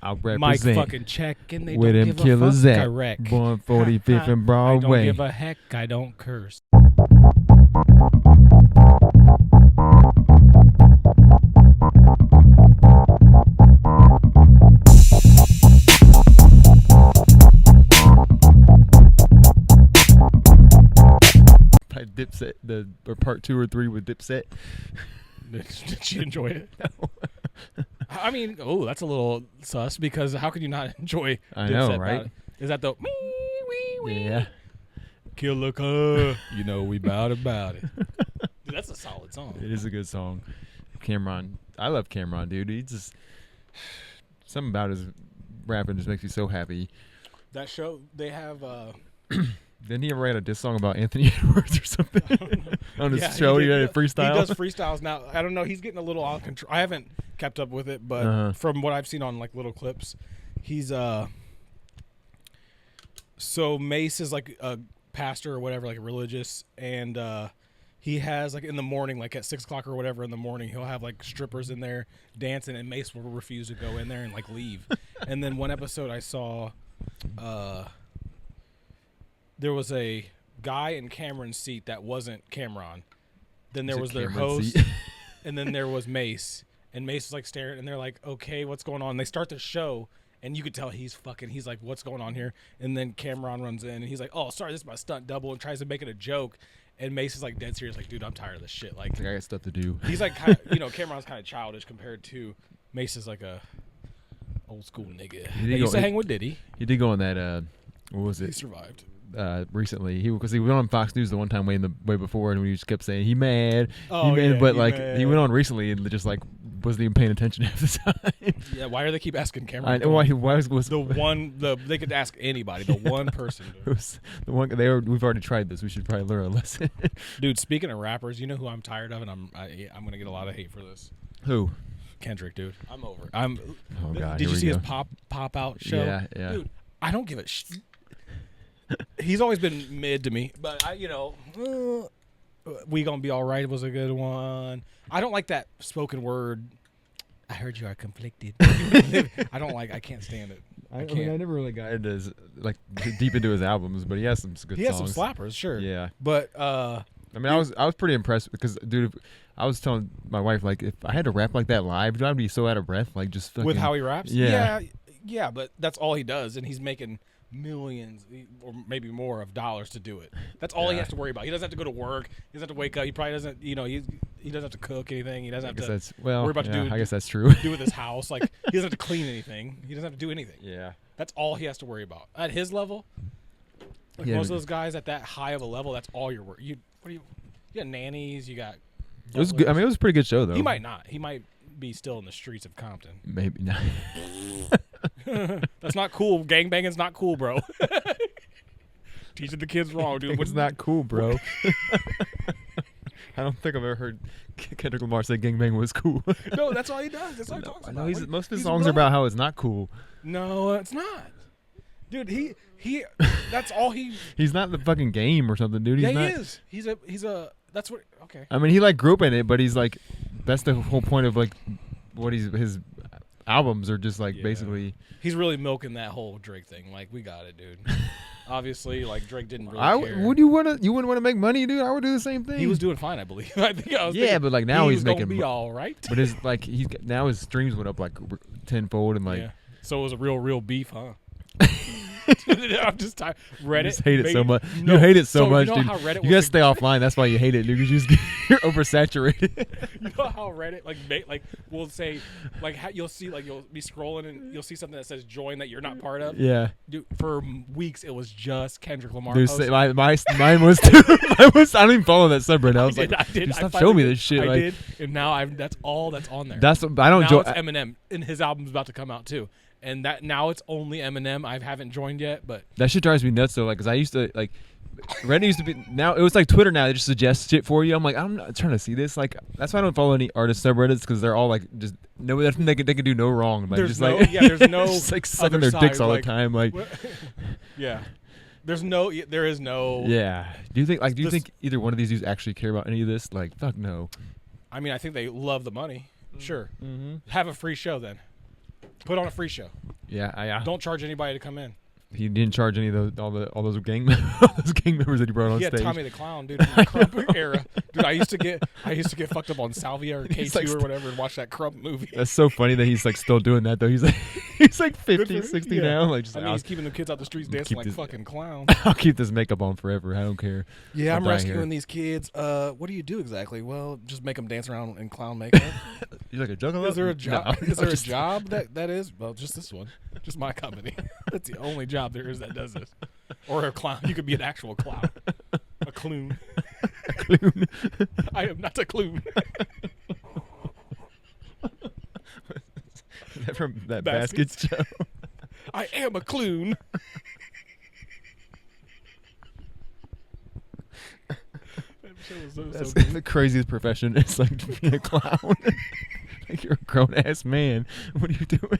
I'll Mike represent. fucking check and they with don't them give a killers fuck. at Correct. 145th and I Broadway. don't give a heck. I don't curse. Like Dipset, or part 2 or 3 with Dipset. Did she enjoy it? No. I mean, that's a little sus because how could you not enjoy I Dipset know, right? about it? Is that the Yeah. Killer car? You know we bout it. Dude, that's a solid song. It is a good song. Cameron. I love Cameron, dude. He just... Something about his rapping just makes me so happy. That show, they have... Didn't he ever write a diss song about Anthony Edwards or something? On his show, he had a freestyle? He does freestyles now. I don't know. He's getting a little out of control. I haven't kept up with it, but from what I've seen on like little clips, he's... So Mace is like a pastor or whatever, like a religious, and he has like in the morning, like at 6 o'clock or whatever in the morning, he'll have like strippers in there dancing, and Mace will refuse to go in there and like leave. And then one episode I saw, there was a guy in Cameron's seat that wasn't Cameron. Then there was their host, and then there was Mace, and Mace was like staring, and they're like, "Okay, what's going on?" And they start the show. And you could tell he's like, what's going on here? And then Cameron runs in, and he's like, oh, sorry, this is my stunt double, and tries to make it a joke. And Mace is like dead serious, like, dude, I'm tired of this shit. Like, I got stuff to do. He's like, kind of, Cameron's kind of childish compared to Mace is like a old school nigga. He used to hang with Diddy. He did go on that, what was it? He survived. Recently, because he went on Fox News the one time way before, and we just kept saying he mad, but like he went on recently and just like wasn't even paying attention half the time. Yeah, why do they keep asking Cameron? Why was the one they could ask anybody, the one person. The one we've already tried this. We should probably learn a lesson. Dude, speaking of rappers, you know who I'm tired of, and I'm gonna get a lot of hate for this. Who? Kendrick, dude. I'm over. Oh God. Did you see his pop out show? Yeah. Dude, I don't give a shit. He's always been mid to me, but We Gonna Be Alright was a good one. I don't like that spoken word. I heard you are conflicted. I can't stand it. I mean, I never really got into his, deep into his albums, but he has some good songs. He has some slappers, sure. Yeah. But I mean, I was pretty impressed because, dude, I was telling my wife, like, if I had to rap like that live, dude, I'd be so out of breath, like just fucking, with how he raps. Yeah, but that's all he does, and he's making millions or maybe more of dollars to do it. That's all he has to worry about. He doesn't have to go to work. He doesn't have to wake up. He probably doesn't. He doesn't have to cook anything. He doesn't have to worry about I guess that's true. do with his house. Like he doesn't have to clean anything. He doesn't have to do anything. Yeah, that's all he has to worry about at his level. Like most of those guys at that high of a level, that's all you're worried. You got nannies. You got. It was good. I mean, it was a pretty good show though. He might not. He might be still in the streets of Compton. Maybe not. That's not cool. Gangbanging's not cool, bro. Teaching the kids wrong, dude. It's not cool, bro. I don't think I've ever heard Kendrick Lamar say gangbang was cool. No, that's all he does. That's all he talks about. Most of his songs are about how it's not cool. No, it's not. Dude, he that's all he... He's not in the fucking game or something, dude. He is. He's a that's what... Okay. I mean, he grew up in it, but he's like... That's the whole point of what his albums are just basically... He's really milking that whole Drake thing. Like, we got it, dude. Obviously, Drake didn't really care. You wouldn't want to make money, dude? I would do the same thing. He was doing fine, I believe. I think I was thinking, but now he's making... be all right. But now his streams went up tenfold and Yeah. So it was a real beef, huh? I'm just tired. Reddit. You just hate it so much. No. You hate it so much, dude. You gotta stay offline. That's why you hate it, dude. You're oversaturated. You know how Reddit will say you'll see you'll be scrolling and you'll see something that says join that you're not part of. Yeah. Dude, for weeks it was just Kendrick Lamar. Dude, mine was too. I don't even follow that subreddit. I did. Dude, stop showing me this shit. I did, and now that's all that's on there. I don't. Now it's Eminem, and his album's about to come out too. And that now it's only Eminem. I haven't joined yet, but that shit drives me nuts though. Because I used to Reddit used to be. Now it was like Twitter. Now they just suggest shit for you. I'm like, I'm not trying to see this. That's why I don't follow any artist subreddits because they're all just no. They can do no wrong. There's no just sucking their dicks all the time. Yeah. There is no. Yeah. Do you think either one of these dudes actually care about any of this? Fuck no. I mean, I think they love the money. Sure. Mm-hmm. Have a free show then. Put on a free show. Yeah, Don't charge anybody to come in. He didn't charge any of all those gang members that he brought on He stage. had Tommy the Clown, dude, in the Crump era. Dude, I used to get fucked up on Salvia or K2 or whatever and watch that Crump movie. That's so funny that he's like still doing that though. He's like 50, 60 now. Like just he's keeping the kids out the streets dancing like fucking clowns. I'll keep this makeup on forever. I don't care. Yeah, I'm rescuing these kids. What do you do exactly? Well, just make them dance around in clown makeup. You're like a juggler? Is there a job? No, is there a job that is? Well, just this one. Just my company. That's the only job there is that does this. Or a clown. You could be an actual clown. A clown. A clown. I am not a clown. Is that from that Baskets show? I am a clown. That's the craziest profession. It's like to be a clown. Like you're a grown ass man. What are you doing?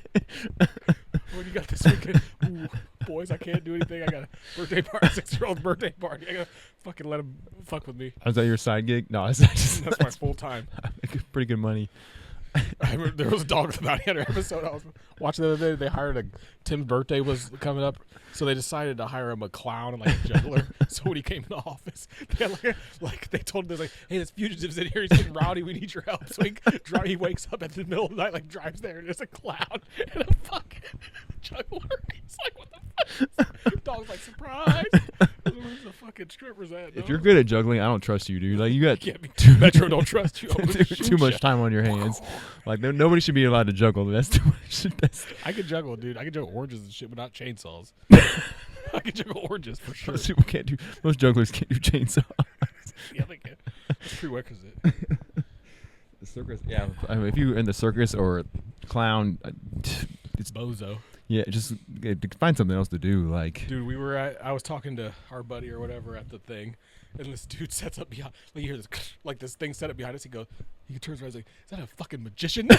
What do you got this weekend? Ooh, boys, I can't do anything. I got a birthday party, 6-year-old birthday party. I gotta fucking let him fuck with me. Was that your side gig? No, that's my full time. I make pretty good money. I remember there was a Dog Bounty Hunter episode I was watching the other day. They hired Tim's birthday was coming up, so they decided to hire him a clown and like a juggler. So when he came in the office, they had like they told him, hey, this fugitive's in here. He's getting rowdy. We need your help. So he wakes up at the middle of the night, like drives there, and there's a clown and a fucking juggler. He's like, what the fuck? Dog's like, surprise. Where's the fucking strippers at? No? If you're good at juggling, I don't trust you, dude. Like you got Metro don't trust you. too much time on your hands. Like nobody should be allowed to juggle. That's too much. I can juggle, dude. I can juggle oranges and shit, but not chainsaws. I can juggle oranges for sure. Most people can't do. Most jugglers can't do chainsaws. Yeah, they can. That's prerequisite. The circus. Yeah, I mean, if you're in the circus or clown, it's bozo. Yeah, just find something else to do. Like, dude, I was talking to our buddy or whatever at the thing, and this dude sets up behind. Like you hear this, like this thing set up behind us. He turns around, he's like, "Is that a fucking magician?" It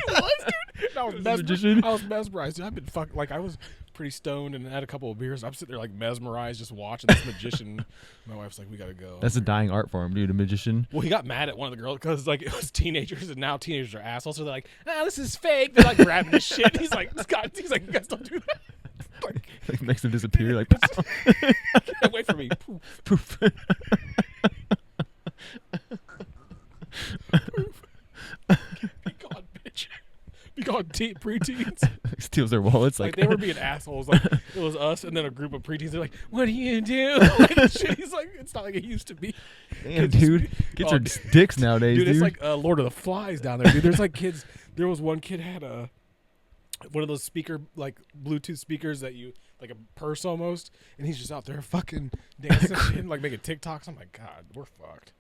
was, dude. I was mesmerized. Dude, I've been I was pretty stoned and had a couple of beers. I'm sitting there like mesmerized, just watching this magician. My wife's like, "We gotta go." That's a dying art form, dude. A magician. Well, he got mad at one of the girls because like it was teenagers, and now teenagers are assholes. So they're like, "This is fake." They're like grabbing his shit. He's like, "You guys don't do that." Like makes them disappear. Like, wait for me. Poof. Poof. Poof. Be gone, bitch. Be gone, preteens. Steals their wallets. Like they were being assholes. Like it was us and then a group of preteens. They're like, "What do you do?" Like shit. He's like, "It's not like it used to be." Damn, dude. Kids are dicks nowadays, dude. It's like Lord of the Flies down there, dude. There's like kids. There was one kid had one of those like Bluetooth speakers that you like a purse almost, and he's just out there fucking dancing and like making TikToks. I'm like, God, we're fucked.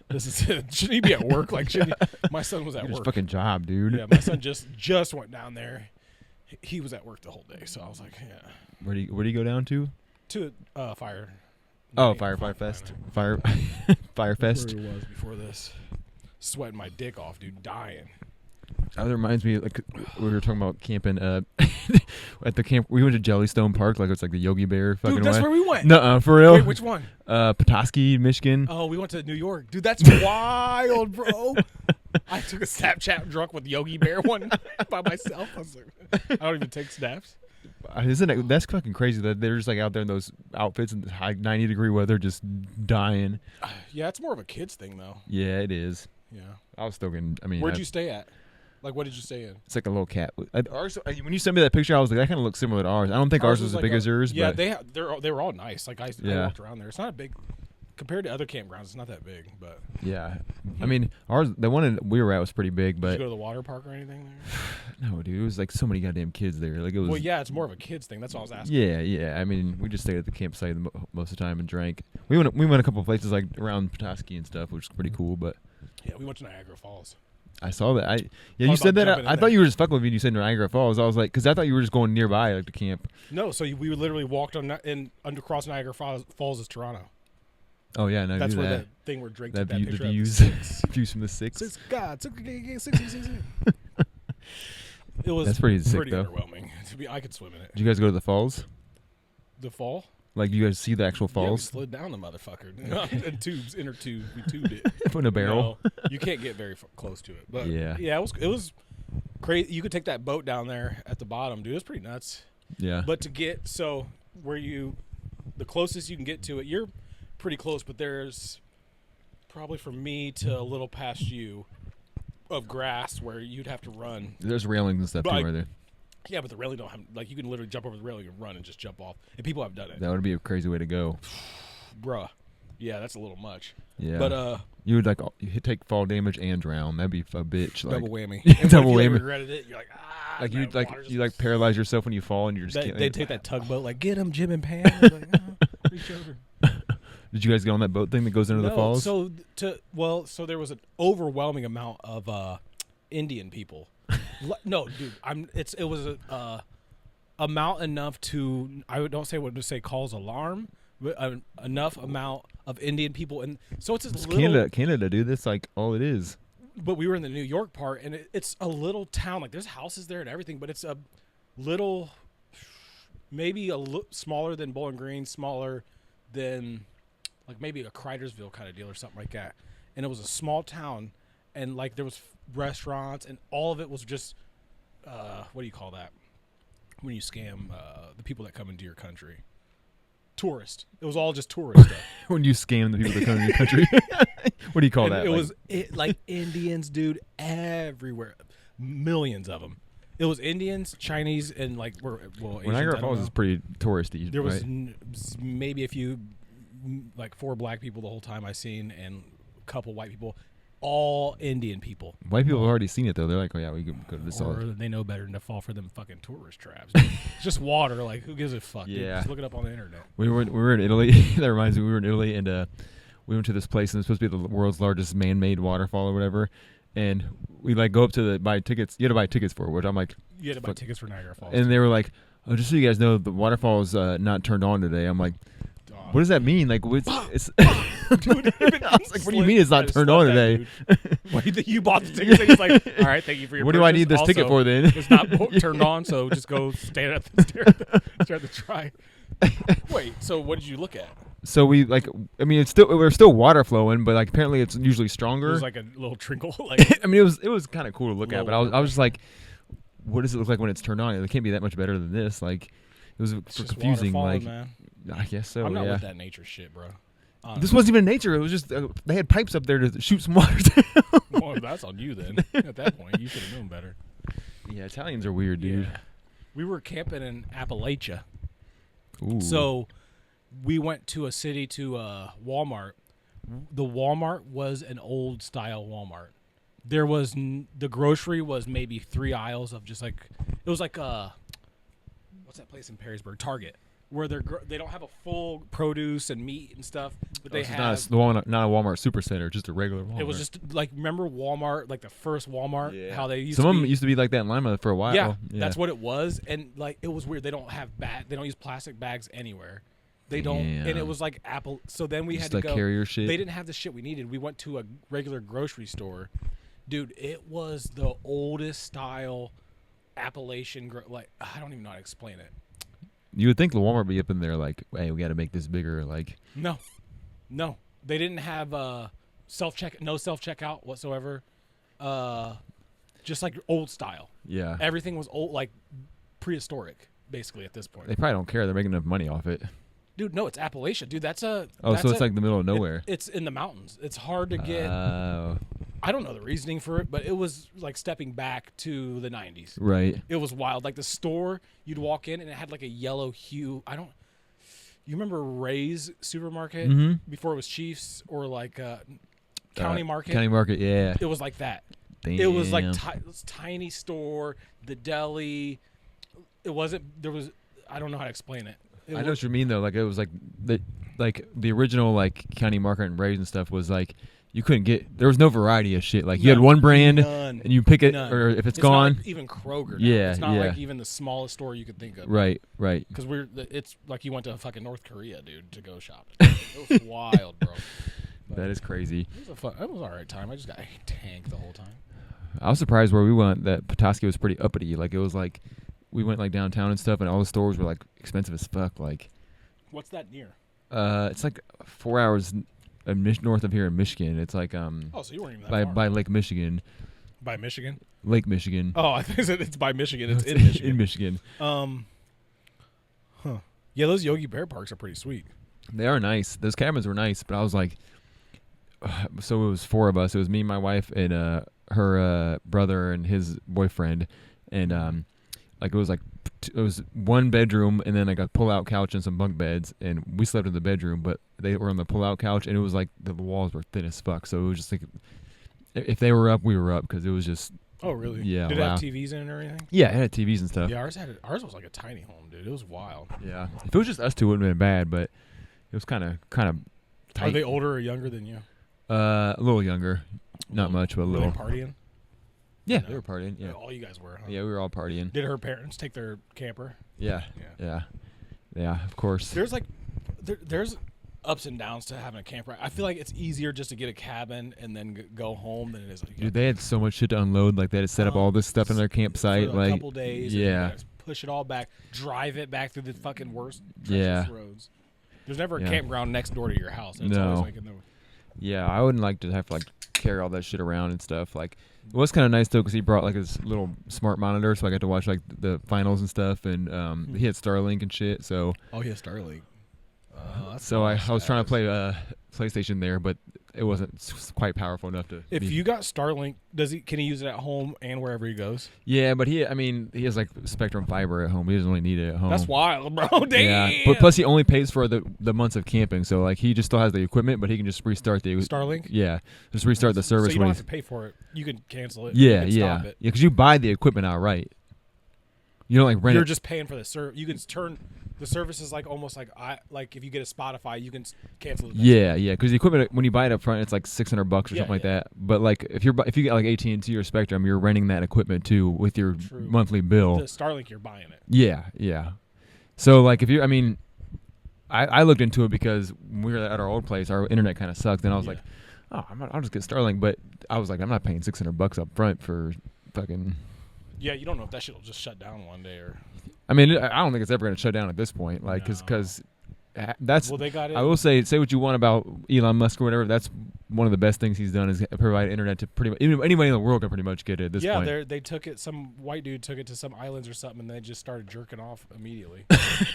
This is it. Shouldn't he be at work? Like, my son was at work. His fucking job, dude. Yeah, my son just went down there. He was at work the whole day, so I was like, yeah. Where do you go down to? To Fire. Oh, Fire Fest. Fire Fest. Where it was before this. Sweating my dick off, dude. Dying. That reminds me, like we were talking about camping at the camp. We went to Jellystone Park, like it's like the Yogi Bear fucking. Dude, that's where we went. Nuh-uh, for real. Wait, which one? Petoskey, Michigan. Oh, we went to New York, dude. That's wild, bro. I took a Snapchat drunk with Yogi Bear one by myself. I was like, I don't even take snaps. Isn't it? That's fucking crazy that they're just like out there in those outfits in high 90-degree weather, just dying. Yeah, it's more of a kids thing, though. Yeah, it is. Yeah, I was still getting. I mean, where'd you stay at? Like, what did you stay in? It's like a little cat. Ours, when you sent me that picture, I was like, that kind of looks similar to ours. I don't think ours was as big as yours. Yeah, but they were all nice. Like I walked around there. It's not a big compared to other campgrounds. It's not that big, but yeah. I mean, ours, the one we were at was pretty big. But did you go to the water park or anything there? No, dude. It was like so many goddamn kids there. Like it was. Well, yeah, it's more of a kids thing. That's all I was asking. Yeah. I mean, we just stayed at the campsite most of the time and drank. We went a couple of places like around Petoskey and stuff, which is pretty cool. But yeah, we went to Niagara Falls. I saw that. You said that. I thought you were just fucking with me. And you said Niagara Falls. I was like, because I thought you were just going nearby, like to camp. No, so we literally walked across Niagara Falls is Toronto. Oh yeah, no, that's where that thing where Drake took that picture of views, views from the six. It was that's pretty sick, though. Underwhelming. I could swim in it. Did you guys go to the falls? The fall? Like you guys see the actual falls? Yeah, we slid down the motherfucker. Inner tube. We tubed it. Put in a barrel. No, you can't get very close to it. But yeah, it was crazy. You could take that boat down there at the bottom, dude. It's pretty nuts. Yeah. But to get the closest you can get to it, you're pretty close. But there's probably from me to a little past you of grass where you'd have to run. There's railings and stuff too, are there? Yeah, but the railing don't have you can literally jump over the railing and run and just jump off. And people have done it. That would be a crazy way to go. Bruh. Yeah, that's a little much. Yeah. But you would take fall damage and drown. That'd be a bitch. Double whammy. Double whammy. whammy. Regretted it. You're like, you paralyze yourself when you fall and you're just they take that tugboat like, get him, Jim and Pam. Like, reach over. Did you guys get on that boat thing that goes into the falls? So there was an overwhelming amount of Indian people. No, dude, it was a amount enough to I don't say what to say calls alarm, but enough amount of Indian people, and so it's Canada, dude. That's like all it is. But we were in the New York part, and it's a little town. Like there's houses there and everything, but it's a little, maybe smaller than Bowling Green, smaller than like maybe a Cridersville kind of deal or something like that. And it was a small town, and like there was restaurants, and all of it was just what do you call that when you scam the people that come into your country? Tourist. It was all just tourist stuff. When you scam the people that come into your country. What do you call that? It was like Indians, dude, everywhere. Millions of them. It was Indians, Chinese, and like Niagara Falls is pretty touristy. There was maybe a few, like 4 black people the whole time I seen, and a couple white people. All Indian people. White people have already seen it though. They're like, oh yeah, we can go to this. Or they know better than to fall for them fucking tourist traps. It's just water. Like who gives a fuck? Yeah. Dude? Just look it up on the internet. We were in Italy. That reminds me. We were in Italy and we went to this place and it's supposed to be the world's largest man-made waterfall or whatever. And we like go up to buy tickets. You had to buy tickets for it, which I'm like, you had to buy tickets for Niagara Falls. And they were like, oh, just so you guys know, the waterfall is not turned on today. I'm like, what does that mean? Like, it's dude, I was like, what do you mean it's not turned on today? Why do you bought the tickets? And he's like, all right, thank you for your What purchase. do I need this also, ticket for then? It's not turned on, so just go stand at the stair at the try. Wait, so what did you look at? So we we're still water flowing, but like apparently it's usually stronger. It was like a little trickle. Like I mean, it was kind of cool to look at, but I was just like, what does it look like when it's turned on? It can't be that much better than this. Like it was confusing. Like man. I guess so. I'm not yeah. with that nature shit, bro. Honestly. This wasn't even nature. It was just they had pipes up there to shoot some water down. Well, that's on you then. At that point, you should have known better. Yeah, Italians are weird, dude. Yeah. We were camping in Appalachia. Ooh. So we went to a city to Walmart. The Walmart was an old style Walmart. There was the grocery was maybe 3 aisles of just like it was like what's that place in Perrysburg? Target. Where they don't have a full produce and meat and stuff, but they have not a Walmart Supercenter, just a regular Walmart. It was just like remember Walmart, like the first Walmart, yeah. how they used some to of them used to be like that in Lima for a while. Yeah, that's what it was, and like it was weird. They don't have they don't use plastic bags anywhere. They don't, and it was like Apple. So then we had to go. Carrier shit. They didn't have the shit we needed. We went to a regular grocery store, dude. It was the oldest style Appalachian. Like I don't even know how to explain it. You would think the Walmart would be up in there like, hey, we got to make this bigger. Like, no, they didn't have no self checkout whatsoever. Just like old style. Yeah, everything was old, like prehistoric, basically at this point. They probably don't care. They're making enough money off it. Dude, no, it's Appalachia, dude. So it's like the middle of nowhere. It's in the mountains. It's hard to get. I don't know the reasoning for it, but it was like stepping back to the 90s. Right. It was wild. Like the store, you'd walk in and it had like a yellow hue. You remember Ray's supermarket before it was Chiefs or like County Market? County Market, yeah. It was like that. Damn. It was like tiny store, the deli. It wasn't, I don't know how to explain it. I know what you mean though. Like it was like the original like County Market and Ray's and stuff was like, you couldn't get. There was no variety of shit. Like you had one brand, and you pick it, or if it's gone. Not like even Kroger. Now. Yeah, it's not like even the smallest store you could think of. Right. Because it's like you went to fucking North Korea, dude, to go shop. It was wild, bro. But that is crazy. It was an alright time. I just got tanked the whole time. I was surprised where we went that Petoskey was pretty uppity. Like it was like we went like downtown and stuff, and all the stores were like expensive as fuck. Like, what's that near? It's like 4 hours. North of here in Michigan. It's like so you weren't even that far. by Lake Michigan. By Michigan? Lake Michigan. Oh, I think it's by Michigan. It's in Michigan. In Michigan. Yeah, those Yogi Bear parks are pretty sweet. They are nice. Those cabins were nice, but I was like, so it was 4 of us. It was me, my wife, and her brother and his boyfriend, and like it was 1 bedroom and then like a pull-out couch and some bunk beds, and we slept in the bedroom, but they were on the pull-out couch, and it was like the walls were thin as fuck. So it was just like, if they were up, we were up, because it was just. Oh really? Yeah. Did it have TVs in it or anything? Yeah, it had TVs and stuff. Yeah, ours was like a tiny home, dude. It was wild. Yeah, if it was just us two, it wouldn't have been bad, but it was kind of tight. Are they older or younger than you? A little younger, not much, but a little. Were they partying? Yeah, they were partying. Yeah, all you guys were. Huh? Yeah, we were all partying. Did her parents take their camper? Yeah. Of course. There's like, there's ups and downs to having a camper. I feel like it's easier just to get a cabin and then go home than it is. Like, dude, they had so much shit to unload. Like, they had to set up all this stuff in their campsite. For like a couple days. Yeah. And push it all back. Drive it back through the fucking worst roads. There's never a campground next door to your house. It's always like yeah, I wouldn't like to have to like carry all that shit around and stuff. Like, it was kind of nice though, because he brought like his little smart monitor, so I got to watch like the finals and stuff, and he had Starlink and shit. So he has Starlink. So I was trying to play PlayStation there, but it wasn't quite powerful enough to. If you got Starlink, can he use it at home and wherever he goes? Yeah, but he has like Spectrum Fiber at home. He doesn't really need it at home. That's wild, bro. Damn. Yeah, but plus he only pays for the months of camping, so like he just still has the equipment, but he can just restart the Starlink. Yeah, just restart the service. So you don't have to pay for it. You can cancel it. Yeah, stop it. because you buy the equipment outright. You don't like rent. You're just paying for the service. You can turn. The service is like almost like if you get a Spotify, you can cancel it. Yeah, because the equipment, when you buy it up front, it's like $600 or something like that. But like if you get like AT&T or Spectrum, you're renting that equipment too with your monthly bill. The Starlink, you're buying it. Yeah. So like if you, I looked into it because when we were at our old place, our internet kind of sucked, and I was like, oh, I'll just get Starlink. But I was like, I'm not paying $600 up front for fucking. Yeah, you don't know if that shit will just shut down one day or. I mean, I don't think it's ever going to shut down at this point, like, because that's. Well, they got it. I will say what you want about Elon Musk or whatever. That's one of the best things he's done is provide internet to pretty much anybody in the world can pretty much get it at this point. Yeah, they took it. Some white dude took it to some islands or something, and they just started jerking off immediately.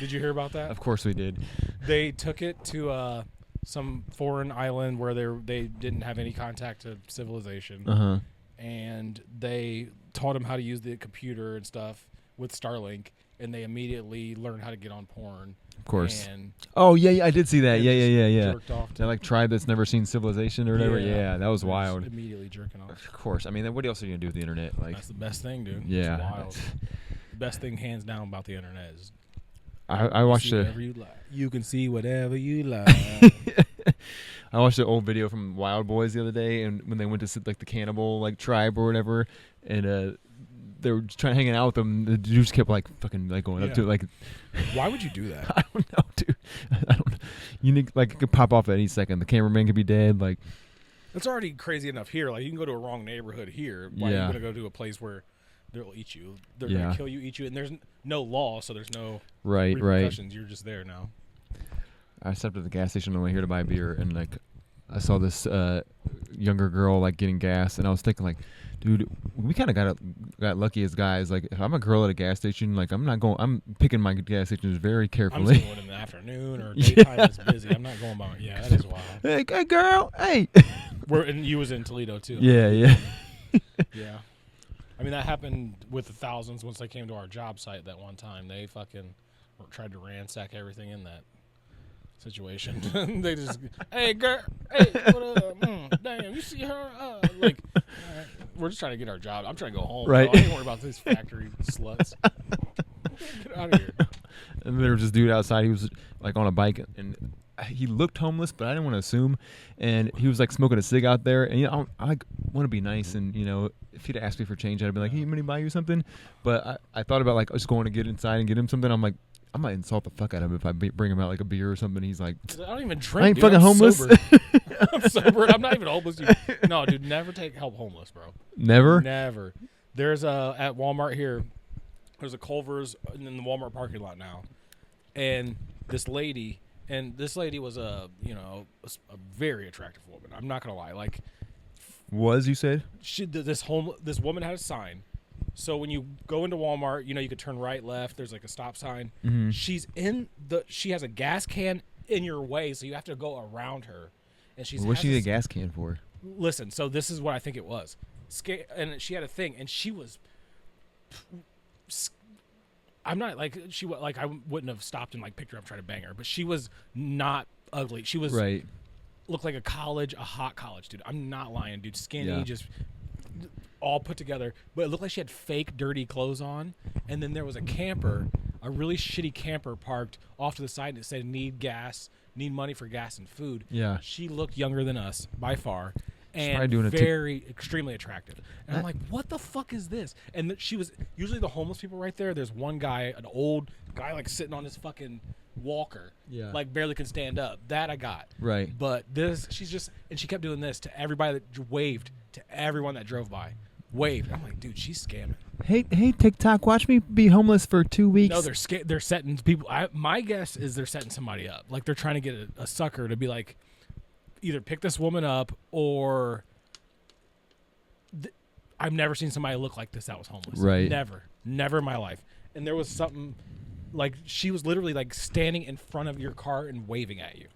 Did you hear about that? Of course we did. They took it to some foreign island where they didn't have any contact to civilization, and they taught him how to use the computer and stuff with Starlink. And they immediately learned how to get on porn. Of course. And I did see that. Yeah. Jerked off That like tribe that's never seen civilization or whatever. Yeah, that was wild. Immediately jerking off. Of course. I mean, then what else are you gonna do with the internet? Like, that's the best thing, dude. Yeah. It's wild. The best thing, hands down, about the internet is. I watched you can see whatever you like. I watched an old video from Wild Boys the other day, and when they went to like the cannibal like tribe or whatever, and they were trying hanging out with them. The dudes kept like fucking like going up to it. Like, why would you do that? I don't know, dude. I don't know. You need like it could pop off at any second. The cameraman could be dead. Like, it's already crazy enough here. Like, you can go to a wrong neighborhood here. Why are you gonna go to a place where they'll eat you? They're gonna kill you, eat you, and there's no law, so there's no repercussions. You're just there now. I stopped at the gas station on the way here to buy beer, and like I saw this younger girl like getting gas, and I was thinking like, dude, we kind of got lucky as guys. Like, if I'm a girl at a gas station, like I'm picking my gas stations very carefully. I'm going in the afternoon or daytime is busy. I'm not going by. Yeah, that is wild. Hey, girl, hey. And you was in Toledo too. Yeah. Yeah. I mean, that happened with the thousands once they came to our job site that one time. They fucking tried to ransack everything in that situation. They just, hey, girl, hey, what up? Damn, you see her? Like, we're just trying to get our job. I'm trying to go home. Right. I ain't worry about these factory sluts. Get out of here. And there was this dude outside. He was like on a bike, and he looked homeless, but I didn't want to assume. And he was like smoking a cig out there. And I want to be nice, and if he'd asked me for change, I'd be like, "Hey, you want me to buy you something?" But I thought about like just going to get inside and get him something. I'm like, I might insult the fuck out of him if I bring him out like a beer or something. He's like, I don't even drink. I ain't fucking homeless. Sober. I'm sober. I'm not even homeless. No, dude, never take help homeless, bro. Never. There's at Walmart here. There's a Culver's in the Walmart parking lot now, and this lady was a very attractive woman. I'm not gonna lie, like You said? This woman had a sign. So when you go into Walmart, you could turn right, left. There's like a stop sign. Mm-hmm. She has a gas can in your way, so you have to go around her. And What's she need a gas can for? Listen, so this is what I think it was. And she had a thing, and she was. I'm not like she like I wouldn't have stopped and like picked her up, tried to bang her, but she was not ugly. She was right. Looked like a hot college dude. I'm not lying, dude. Skinny, just all put together, but it looked like she had fake dirty clothes on. And then there was a really shitty camper parked off to the side, and it said need money for gas and food. Yeah, she looked younger than us by far. And extremely attractive. And I'm like, what the fuck is this? And she was usually the homeless people right there. There's one guy, an old guy, like sitting on his fucking walker, like barely can stand up. That I got. Right. But she kept doing this to everybody that waved, to everyone that drove by. Waved. I'm like, dude, she's scamming. Hey, TikTok, watch me be homeless for 2 weeks. No, they're setting people. My guess is they're setting somebody up. Like they're trying to get a sucker to be like, either pick this woman up or I've never seen somebody look like this that was homeless. Right. Never in my life. And there was something like she was literally like standing in front of your car and waving at you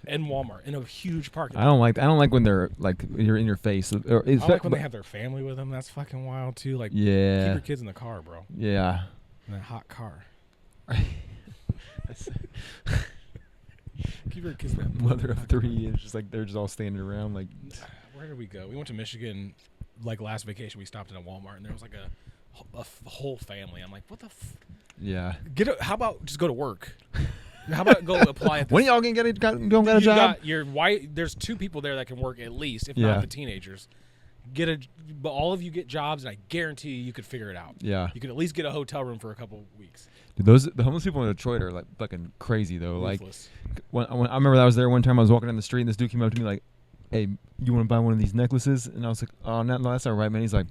in Walmart in a huge parking lot. I don't like when they're like you're in your face. I don't like when they have their family with them. That's fucking wild too. Like, keep your kids in the car, bro. Yeah. In a hot car. Keep your kids in that mother of 3, and just like they're just all standing around. Like, where did we go? We went to Michigan, like last vacation. We stopped in a Walmart, and there was like a whole family. I'm like, what the? Yeah. How about just go to work? How about go apply at this? When are y'all gonna get a job? Your wife. There's 2 people there that can work at least, if not the teenagers. But all of you get jobs, and I guarantee you could figure it out. Yeah. You could at least get a hotel room for a couple weeks. Dude, the homeless people in Detroit are like fucking crazy though. Ruthless. Like, when I remember I was there one time. I was walking down the street, and this dude came up to me like, "Hey, you want to buy one of these necklaces?" And I was like, "Oh, no, that's not right, man." He's like,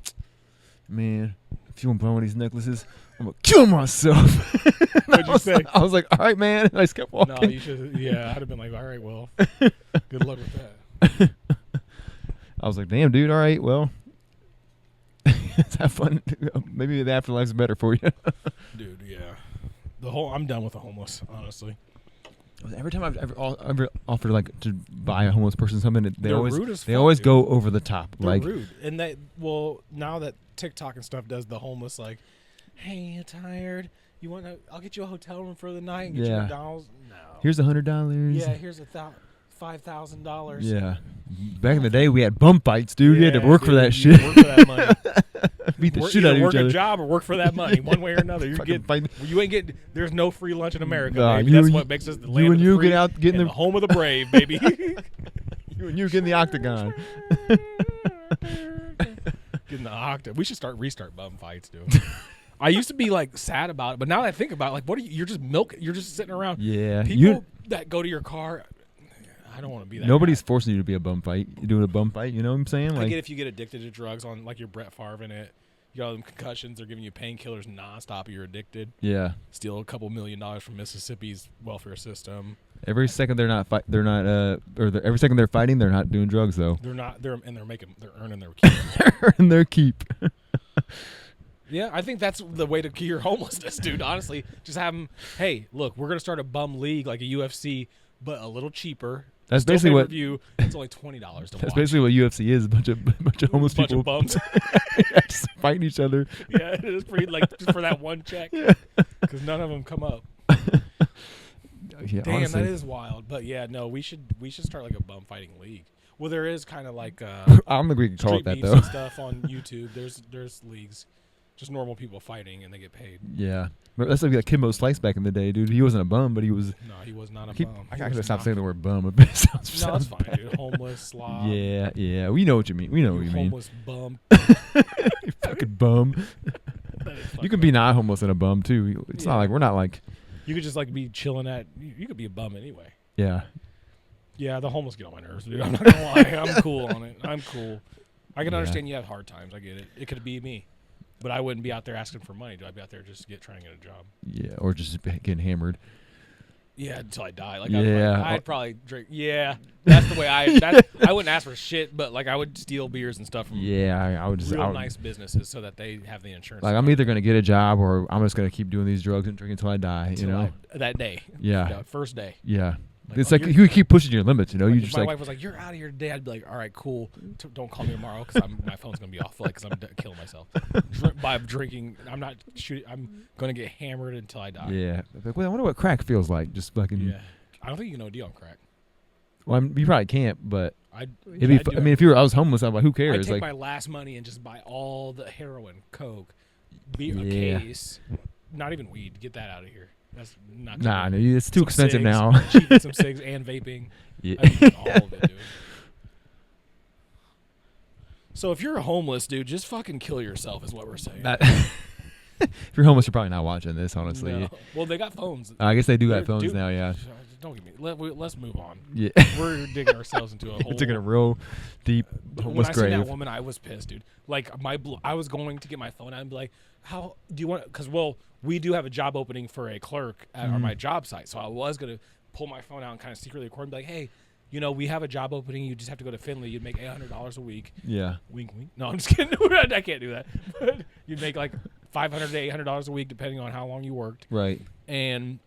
"Man, if you want to buy one of these necklaces, I'm gonna kill myself." What'd you say? I was like, "All right, man." And I just kept walking. No, you should. Yeah, I'd have been like, "All right, well, good luck with that." I was like, "Damn, dude. All right, well." Have fun. Maybe the afterlife's better for you. Dude, yeah. I'm done with the homeless, honestly. Every time I've ever offered like to buy a homeless person something, they always dude. Go over the top. They're like rude. And now that TikTok and stuff does the homeless, like, hey, you tired? You want to? I'll get you a hotel room for the night and get you McDonald's. No. Here's $100. Yeah, here's $5,000. Yeah. Back in the day, we had bum fights, dude. You had to work for that shit. Work for that money. Beat the shit out of each other. Work a job or work for that money, one way or another. You ain't getting. There's no free lunch in America. Nah, baby. That's what makes us the land of the free get out, get in the home of the brave, baby. you get in the octagon. Get in the octagon. We should restart bum fights, dude. I used to be like sad about it, but now that I think about it, like, what are you? You're just You're just sitting around. Yeah. People that go to your car. I don't want to be that. Nobody's guy. forcing you to be a bum fight. You're doing a bum fight. You know what I'm saying? I get if you get addicted to drugs on like your Brett Favre in it. You got all them concussions. They're giving you painkillers nonstop. You're addicted. Yeah. Steal a couple $1 million from Mississippi's welfare system. Every second every second they're fighting, they're not doing drugs though. They're not. They're earning their keep. They're earning their keep. Yeah, I think that's the way to cure homelessness, dude. Honestly, just have them. Hey, look, we're gonna start a bum league like a UFC, but a little cheaper. That's basically what. It's only $20 to watch. That's basically what UFC is. A bunch of homeless people. Of bums. Just fighting each other. Yeah, it is pretty just for that one check. Because none of them come up. Yeah, damn, honestly. that is wild. But yeah, no, we should start like a bum fighting league. Well, there is kind of like I don't think we can call it that though. And stuff on YouTube. There's leagues. Just normal people fighting and they get paid. Yeah. That's like Kimbo Slice back in the day, dude. He wasn't a bum, but he was. No, he was not a bum. I gotta stop saying the word bum. No, that's fine, dude. Homeless, slob. Yeah. We know what you mean. We know what you mean. Homeless bum. You fucking bum. You can be not homeless and a bum, too. It's not like we're not like. You could just like be chilling at. You could be a bum anyway. Yeah. Yeah, the homeless get on my nerves, dude. I'm not gonna lie. I'm cool on it. I'm cool. I can understand you have hard times. I get it. It could be me. But I wouldn't be out there asking for money. I'd be out there just trying to get a job. Yeah, or just getting hammered. Yeah, until I die. Like, Yeah. I'd probably drink. Yeah, that's the way I wouldn't ask for shit, but like I would steal beers and stuff from I would just real nice businesses so that they have the insurance. Like I'm either gonna get a job or I'm just gonna keep doing these drugs and drinking until I die. You know, that day. Yeah. First day. Yeah. It's like you keep pushing your limits. You know, like you if just my wife was like, "You're out of here today." I'd be like, "All right, cool. Don't call me tomorrow because my phone's gonna be off because I'm killing myself by drinking. I'm not shooting. I'm gonna get hammered until I die." Yeah. Like, well, I wonder what crack feels like. Just fucking. Yeah. I don't think you can OD on crack. Well, you probably can't, but I mean, if I was homeless, I'm like, who cares? I'd take like my last money and just buy all the heroin, coke, a case, not even weed. Get that out of here. That's not. Nah, no, it's too expensive cigs, now. Some cigs and vaping. Yeah. I mean, all of it, dude. So if you're a homeless dude, just fucking kill yourself, is what we're saying. If you're homeless, you're probably not watching this, honestly. No. Well, they got phones. I guess they do got phones now. Yeah. Don't get me. Let's move on. Yeah. We're digging ourselves into a hole. Digging a real deep homeless grave. When I seen that woman, I was pissed, dude. Like I was going to get my phone out and be like, "How do you want?" Because we do have a job opening for a clerk at my job site, so I was gonna pull my phone out and kind of secretly record and be like, "Hey, we have a job opening. You just have to go to Finley. You'd make $800 a week." Yeah. Wink, wink. No, I'm just kidding. I can't do that. But you'd make like $500 to $800 a week depending on how long you worked. Right. And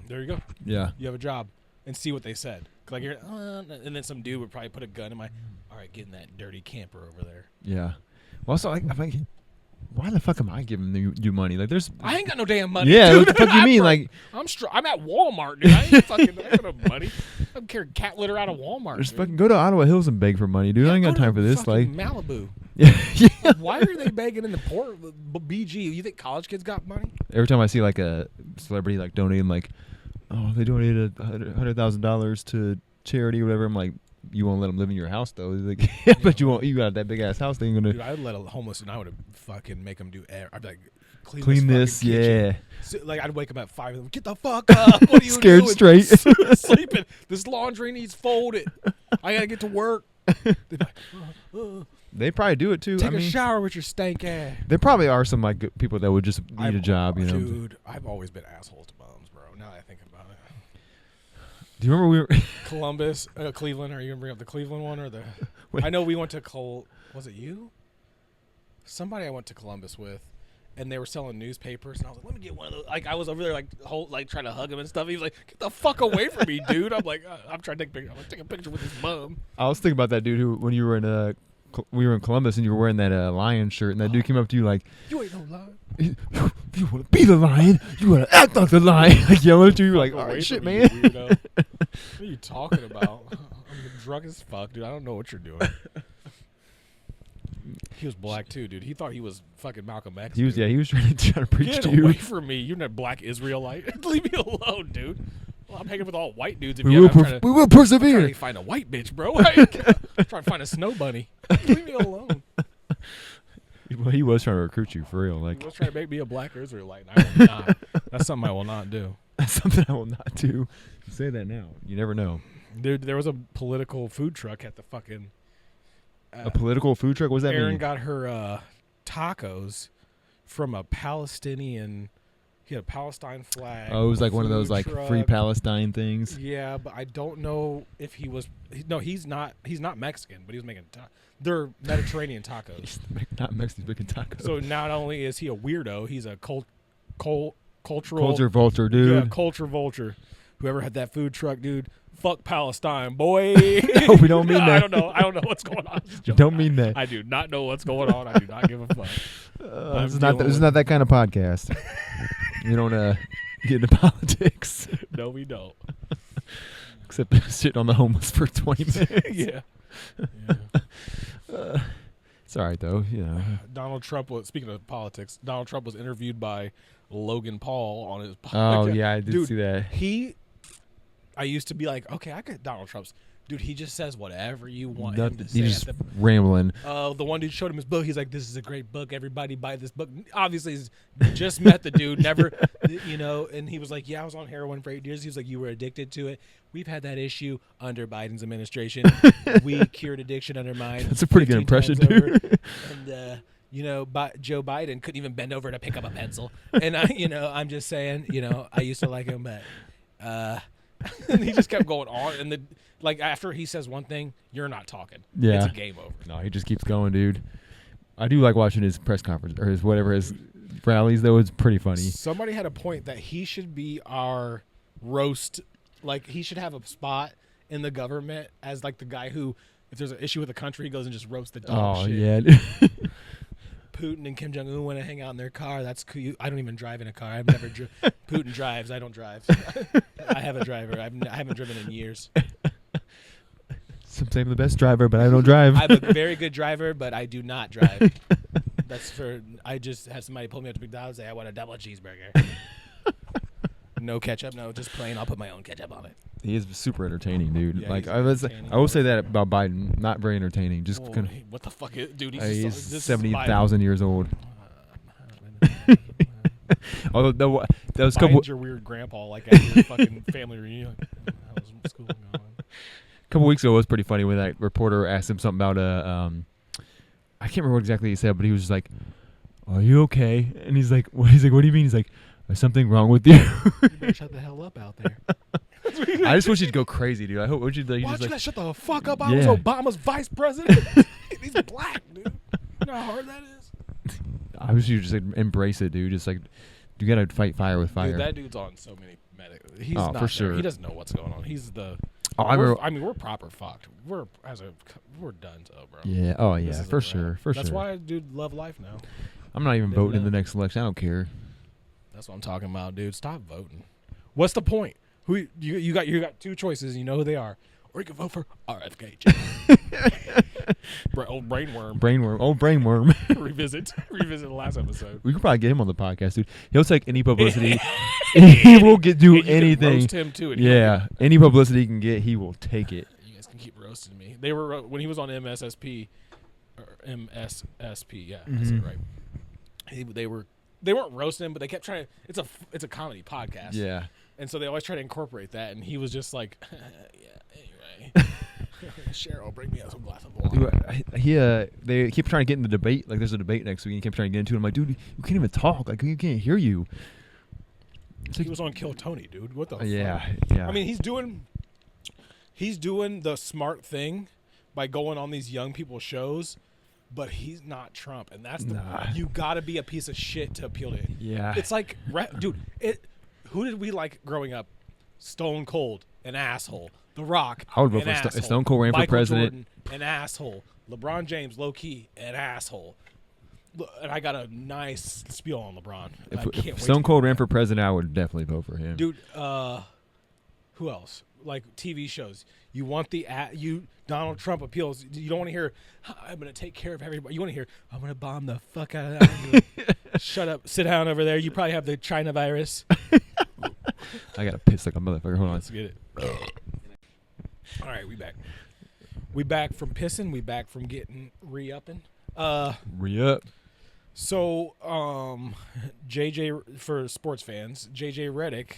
there you go. Yeah. You have a job. And see what they said. Like and then some dude would probably put a gun in my. All right, get in that dirty camper over there. Yeah. Well, also, I'm like, why the fuck am I giving you money? Like, I ain't got no damn money. Yeah, dude. what the fuck you mean? Like, I'm at Walmart, dude. I ain't fucking I got no money. I'm carrying cat litter out of Walmart. Just dude. fucking go to Ottawa Hills and beg for money, dude. I ain't got time for this. Like Malibu. Yeah. Like, why are they begging in the port? BG. You think college kids got money? Every time I see like a celebrity like donating, like, oh, they donated $100,000 to charity or whatever. I'm like, you won't let them live in your house though. Like, yeah, but you won't. You got that big ass house. They ain't gonna. Dude, I'd let a homeless and I would fucking make them do. I'd be like, clean this, yeah. So, like I'd wake them at 5 and get the fuck up. What are you Scared doing? straight. Sleeping. This laundry needs folded. I gotta get to work. They probably do it too. Take a shower with your stank ass. There probably are some like good people that would just need a job, you know. Dude, I've always been assholes to bums, bro. Now that I think about it. Do you remember we were Columbus, Cleveland? Are you gonna bring up the Cleveland one or the? Wait. I know we went to Was it you? Somebody I went to Columbus with, and they were selling newspapers, and I was like, "Let me get one of those." Like I was over there, like trying to hug him and stuff. He was like, "Get the fuck away from me, dude!" I'm like, "I'm trying to take a picture. I'm like, take a picture with his bum." I was thinking about that dude who, when you were in we were in Columbus and you were wearing that lion shirt, and that dude came up to you like, "You ain't no lion. If you want to be the lion, you want to act like the lion." Like yelling at you, you're like, "All right, shit, man." What are you talking about? I'm drunk as fuck, dude. I don't know what you're doing. He was black too, dude. He thought he was fucking Malcolm X. He was trying to preach Get to you. away from me. You're not black Israelite. Leave me alone, dude. Well, I'm hanging with all white dudes. We will persevere. I'm trying to find a white bitch, bro. I'm trying to find a snow bunny. Leave me alone. Well, he was trying to recruit you for real. Like, he was trying to make me a black Israelite. And I will not. That's something I will not do. That's something I will not do. Say that now. You never know. Dude, there was a political food truck at the fucking. A political food truck? What does that mean? Erin got her tacos from a Palestinian. He had a Palestine flag. Oh, it was like one of those like free Palestine things. Yeah, but I don't know if he was. No, he's not. He's not Mexican, but he was making. They're Mediterranean tacos. He's not Mexican, making tacos. So not only is he a weirdo, he's a cultural culture vulture, dude. Yeah, culture vulture. Whoever had that food truck, dude. Fuck Palestine, boy. No, we don't mean that. I don't know what's going on. Don't mean that. I do not know what's going on. I do not give a fuck. This is not that kind of podcast. You don't get into politics. No, we don't. Except sitting on the homeless for 20 minutes. Yeah. It's all right though, you know. Donald Trump was, speaking of politics, Donald Trump was interviewed by Logan Paul on his podcast. Oh yeah, I did see that. I used to be like, okay, I get Donald Trump's. Dude, he just says whatever you want He's him to say. just rambling. The one dude showed him his book. He's like, this is a great book. Everybody buy this book. Obviously, he's just met the dude. Never, and he was like, yeah, I was on heroin for 8 years. He was like, you were addicted to it. We've had that issue under Biden's administration. We cured addiction under mine. That's a pretty good impression, dude. And, Joe Biden couldn't even bend over to pick up a pencil. And, I'm just saying, I used to like him, but And he just kept going on. And after he says one thing, you're not talking. Yeah. It's a game over. No, he just keeps going, dude. I do like watching his press conference or his rallies, though. It's pretty funny. Somebody had a point that he should be our roast. Like, he should have a spot in the government as, like, the guy who, if there's an issue with the country, he goes and just roasts the dog shit. Yeah. Putin and Kim Jong-un want to hang out in their car. That's cool. I don't even drive in a car. I've never Putin drives. I don't drive. I have a driver. I haven't driven in years. Some say I'm the best driver, but I don't drive. I'm a very good driver, but I do not drive. I just had somebody pull me up to McDonald's and say, I want a double cheeseburger. No ketchup, no, just plain. I'll put my own ketchup on it. He is super entertaining, dude. Yeah, like I will say that about Biden, not very entertaining. Just what the fuck, dude? He's 70,000 years old. Although that was Biden's your weird grandpa, like at your fucking family reunion. How's school going? A couple weeks ago, it was pretty funny when that reporter asked him something about I can't remember what exactly he said, but he was just like, "Are you okay?" And he's like, "What?" He's like, "What do you mean?" He's like, "There's something wrong with you." You better shut the hell up out there. I just wish you'd go crazy, dude. I hope. Would you? Like, Why don't you guys shut the fuck up? I Yeah. was Obama's vice president. He's black, dude. You know how hard that is? I wish you just like, embrace it, dude. Just like you gotta fight fire with fire. Dude, that dude's on so many medical. He's Oh, not for there. sure. He doesn't know what's going on. He's the. Oh, we're proper fucked. We're done, bro. Yeah. Oh, This yeah. is For a sure. wrap. For That's sure. why I do love life now. I'm not even Live voting in now. the next election. I don't care. That's what I'm talking about, dude. Stop voting. What's the point? Who you got two choices. You know who they are, or you can vote for RFK. Old brainworm. Brainworm. Oh, brainworm. revisit the last episode. We could probably get him on the podcast, dude. He'll take any publicity. He will do You can anything. roast him too. Yeah, any publicity he can get, he will take it. You guys can keep roasting me. They were when he was on MSSP, or MSSP. Yeah, I said it right. They weren't roasting him, but they kept trying to. It's a comedy podcast. Yeah. And so they always try to incorporate that, and he was just like, yeah, anyway. Cheryl, bring me out some glass of wine. They keep trying to get in the debate. Like, there's a debate next week, and he kept trying to get into it. I'm like, dude, you can't even talk. Like, you can't hear you. It's like, He was on Kill Tony, dude. What the fuck? yeah. I mean, he's doing the smart thing by going on these young people's shows, but he's not Trump, and that's you got to be a piece of shit to appeal to him. Yeah. It's like, dude, who did we like growing up? Stone Cold, an asshole. The Rock, I would vote an for asshole. Stone Cold ran for Michael president. Jordan, an asshole. LeBron James, low key, an asshole. And I got a nice spiel on LeBron. If Stone Cold ran for president, I would definitely vote for him. Dude, who else? Like TV shows. You want Donald Trump appeals. You don't want to hear, I'm going to take care of everybody. You want to hear, I'm going to bomb the fuck out of that. Shut up. Sit down over there. You probably have the China virus. I got to piss like a motherfucker. Hold on. Let's get it. All right, we back. We back from pissing. We back from getting re-upping. Re-up. So, JJ, for sports fans, JJ Redick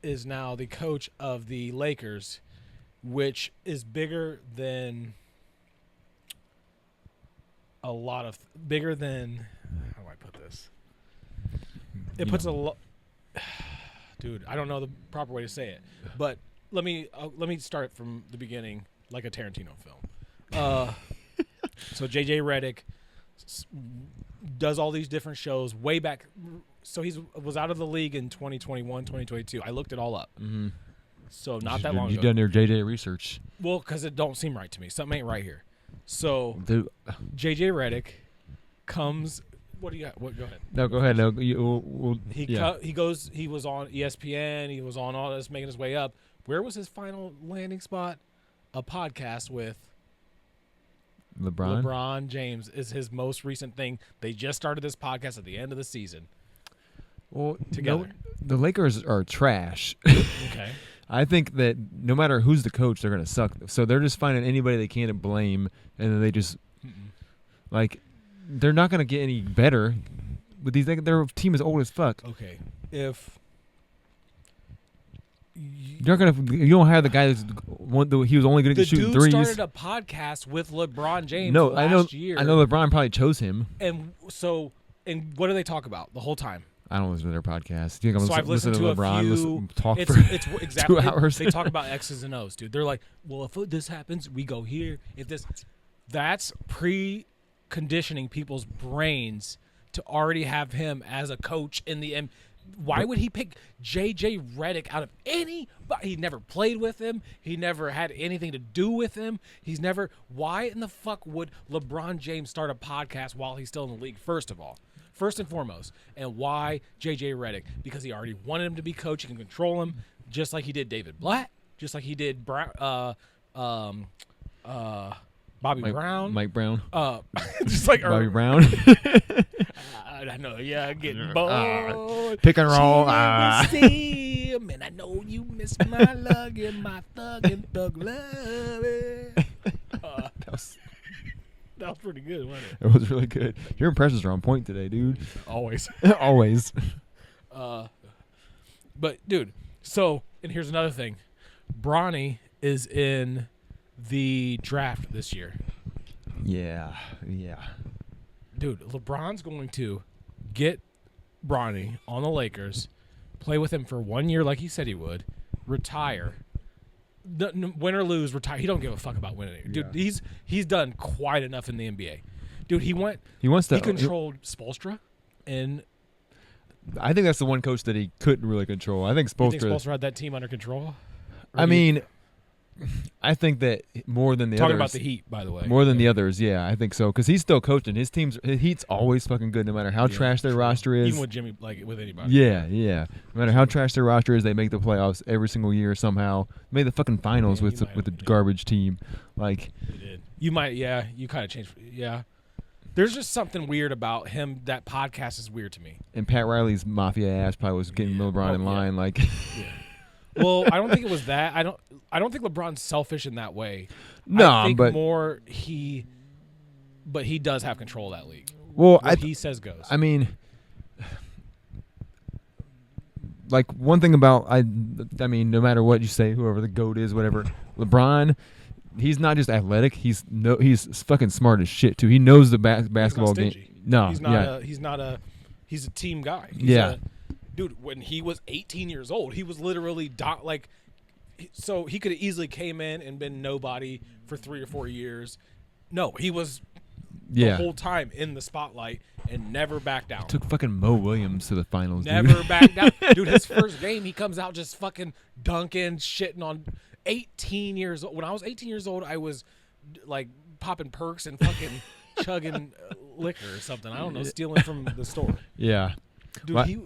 is now the coach of the Lakers, which is bigger than bigger than, how do I put this? It puts a lot, dude, I don't know the proper way to say it, but let me start from the beginning like a Tarantino film. So JJ Redick does all these different shows way back. So he was out of the league in 2021, 2022. I looked it all up. Mm-hmm. So not that long ago. You've done your JJ research. Well, because it don't seem right to me. Something ain't right here. So Dude. JJ Redick comes. What do you got? Go ahead. No, go ahead. No, He was on ESPN. He was on all this, making his way up. Where was his final landing spot? A podcast with LeBron James is his most recent thing. They just started this podcast at the end of the season. Well, together. The Lakers are trash. Okay. I think that no matter who's the coach, they're going to suck. So they're just finding anybody they can to blame, and then they just they're not going to get any better with these. Their team is old as fuck. Okay. If you don't hire the guy he was only good at shooting threes. The dude started a podcast with LeBron James last year. I know LeBron probably chose him. And what do they talk about the whole time? I don't listen to their podcast. You think I'm So I've listened to LeBron a few. talk It's for exactly 2 hours? They talk about X's and O's, dude. They're like, well, if this happens, we go here. If this, that's preconditioning people's brains to already have him as a coach in the M. Why would he pick J.J. Redick out of any? He never played with him. He never had anything to do with him. He's never. Why in the fuck would LeBron James start a podcast while he's still in the league? First of all, first and foremost, and why J.J. Redick? Because he already wanted him to be coach. He can control him, just like he did David Blatt, just like he did Bobby Brown, Mike Brown, just like Bobby Brown. I know, yeah, getting bored. Pick and roll. And I know you miss my love and my thug and thug love. That was pretty good, wasn't it? It was really good. Your impressions are on point today, dude. Always. Always. But, dude, so, and here's another thing. Bronny is in the draft this year. Yeah. Dude, LeBron's going to get Bronny on the Lakers, play with him for 1 year like he said he would, retire. Win or lose, retire. He don't give a fuck about winning. Dude, he's done quite enough in the NBA. Dude, he controlled Spoelstra, and I think that's the one coach that he couldn't really control. I think you think Spoelstra had that team under control? I think that more than the talking others. About the Heat, by the way. More than the others, yeah, I think so. Because he's still coaching. His Heat's always fucking good, no matter how trash their roster is. Even with Jimmy, like with anybody. Yeah. No matter how trash their roster is, they make the playoffs every single year somehow. Made the fucking finals with the garbage team. Like, you did. You might, yeah. You kind of changed, yeah. There's just something weird about him. That podcast is weird to me. And Pat Riley's mafia ass probably was getting LeBron in line. Yeah. Like, well, I don't think it was that. I don't think LeBron's selfish in that way. No, I think but more but he does have control of that league. Well, what he says goes. I mean, like one thing about I mean, no matter what you say, whoever the GOAT is, whatever, LeBron, he's not just athletic. He's fucking smart as shit too. He knows the basketball game. No, he's a team guy. Dude, when he was 18 years old, he was literally so he could have easily came in and been nobody for 3 or 4 years. No, he was the whole time in the spotlight and never backed down. Took fucking Mo Williams to the finals. Never backed down. Dude, his first game, he comes out just fucking dunking, shitting on 18 years old. When I was 18 years old, I was like popping perks and fucking chugging liquor or something. I don't know, stealing from the store. Yeah. Dude,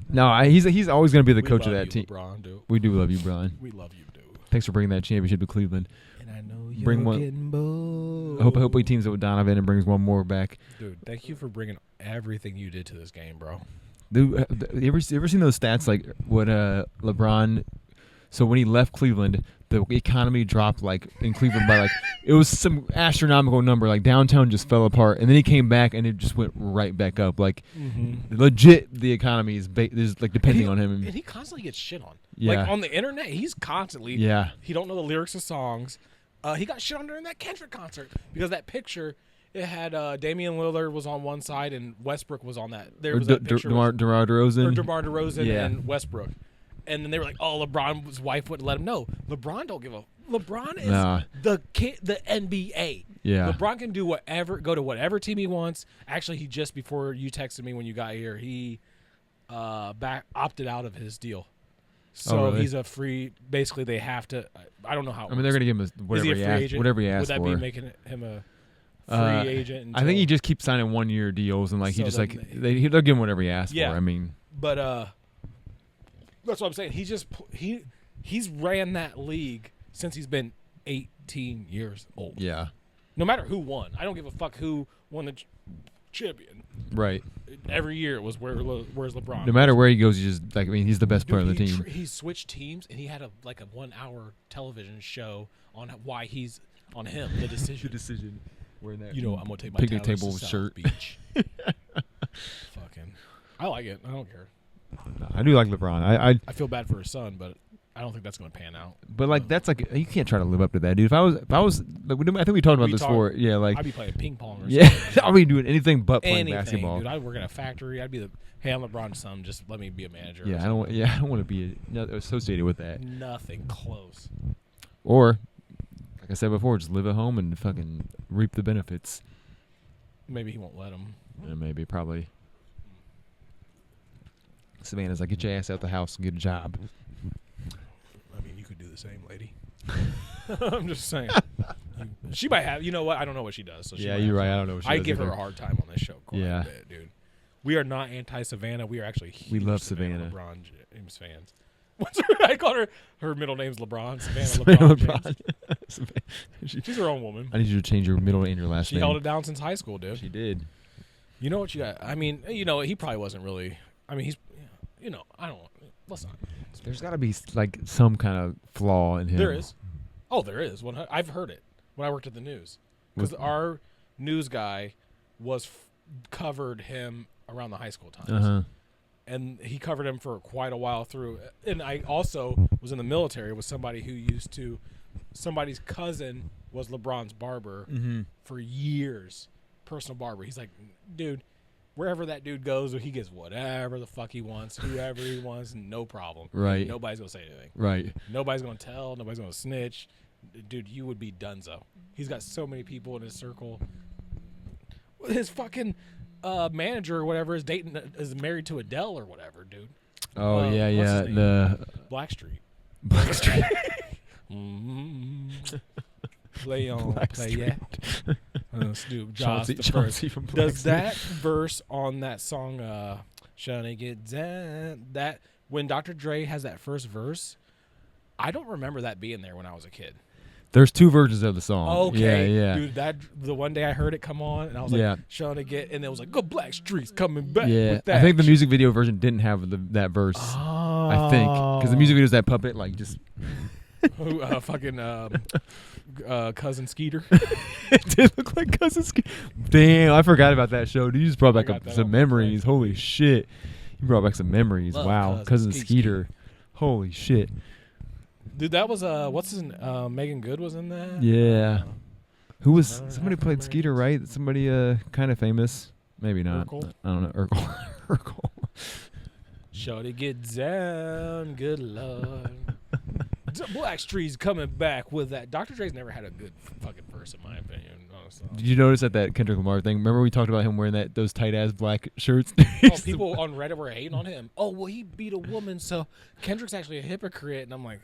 No, he's always going to be the coach of that team. LeBron, dude. We do love you, Bron. We love you, dude. Thanks for bringing that championship to Cleveland. And I know you're Bring one. getting bored. I hope he teams up with Donovan and brings one more back. Dude, thank you for bringing everything you did to this game, bro. Dude, you ever seen those stats like what LeBron? So when he left Cleveland, the economy dropped like in Cleveland by like it was some astronomical number. Like downtown just fell apart, and then he came back and it just went right back up. Like legit, the economy is like depending on him. And he constantly gets shit on. Yeah. Like on the internet, he's constantly. Yeah. He don't know the lyrics of songs. He got shit on during that Kendrick concert because that picture. It had Damian Lillard was on one side and Westbrook was on that. There was that picture. DeMar DeRozan and Westbrook. And then they were like, "Oh, LeBron's wife wouldn't let him know." LeBron don't give a. LeBron is the NBA. Yeah. LeBron can do whatever, go to whatever team he wants. Actually, he just before you texted me when you got here, he opted out of his deal. So really? he's a free. Basically, they have to. I don't know how. I mean, they're gonna give him whatever he asked. Whatever he asked for. Would that be making him a free agent? I think he just keeps signing 1-year deals and like he just like they'll give him whatever he asked for. I mean, but that's what I'm saying. He's ran that league since he's been 18 years old. Yeah. No matter who won, I don't give a fuck who won the champion. Right. Every year it was where's LeBron. No matter where he goes, he's just like he's the best player on the team. He switched teams and he had a 1-hour television show on why he's on him the decision. The decision. Wearing that I'm gonna take my picnic talents table to South shirt. Beach. Fucking, I like it. I don't care. I do like LeBron. I feel bad for his son, but I don't think that's going to pan out. But like that's like you can't try to live up to that, dude. If I was, like, I think we talked about this before. Yeah, like I'd be playing ping pong or yeah, something. I'll be doing anything but playing basketball. Dude, I'd work in a factory. I'd be hey, I'm LeBron's son. Just let me be a manager. Yeah, I don't want to be associated with that. Nothing close. Or, like I said before, just live at home and fucking reap the benefits. Maybe he won't let him. Yeah, maybe, probably. Savannah's like, get your ass out the house and get a job. I mean, you could do the same, lady. I'm just saying. She might have. You know what? I don't know what she does. So yeah, you're right. I don't know what she does. I give her a hard time on this show quite a bit, dude. We are not anti-Savannah. We are actually huge we love Savannah. Savannah. LeBron James fans. What's I call her middle name's LeBron. Savannah LeBron. She's her own woman. I need you to change your middle and your last name. She held it down since high school, dude. She did. You know what you got? I mean, you know, he probably wasn't really. I mean, he's. You know, I don't. Let's not. There's got to be like some kind of flaw in him. There is. Oh, there is. I've heard it when I worked at the news because our news guy covered him around the high school times, and he covered him for quite a while through. And I also was in the military with somebody who used to. Somebody's cousin was LeBron's barber for years, personal barber. He's like, dude. Wherever that dude goes, he gets whatever the fuck he wants, whoever he wants, no problem. Right. Nobody's going to say anything. Right. Nobody's going to tell. Nobody's going to snitch. Dude, you would be donezo. He's got so many people in his circle. His fucking manager or whatever is married to Adele or whatever, dude. Oh, yeah. The Blackstreet. Blackstreet. Play on, play yeah. Snoop Chauncey from Black Does Street. that verse on that song, "Shawna Get Down," that when Dr. Dre has that first verse, I don't remember that being there when I was a kid. There's two versions of the song. Okay, Yeah. dude. The one day I heard it come on, and I was like, "Shawna Get," and it was like, "Go Black Street's coming back." Yeah, with that. I think the music video version didn't have that verse. I think because the music video is that puppet like just. Cousin Skeeter. It did look like Cousin Skeeter. Damn, I forgot about that show. Dude, you just brought back some memories. Holy shit. You brought back some memories. Love wow. Cousin Skeeter. Holy shit. Dude, that was what's his Megan Good was in that? Yeah. Who was somebody played Skeeter, right? Somebody kind of famous. Maybe not. Urkel? I don't know. Urkel. Shawty get down, good lord. Blackstreet's coming back with that. Dr. Dre's never had a good fucking verse, in my opinion. Honestly. Did you notice that Kendrick Lamar thing? Remember we talked about him wearing those tight ass black shirts? People on Reddit were hating on him. Oh, well, he beat a woman, so Kendrick's actually a hypocrite. And I'm like,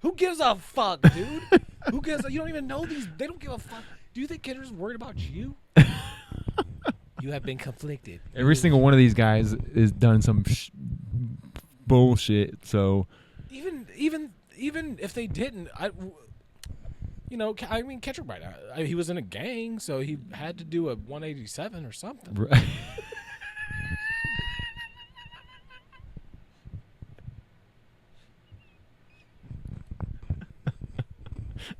who gives a fuck, dude? Who gives? You don't even know these. They don't give a fuck. Do you think Kendrick's worried about you? You have been conflicted. Every single one of these guys has done some bullshit. So even if they didn't, I mean, Kendrick might not. He was in a gang, so he had to do a 187 or something. Right.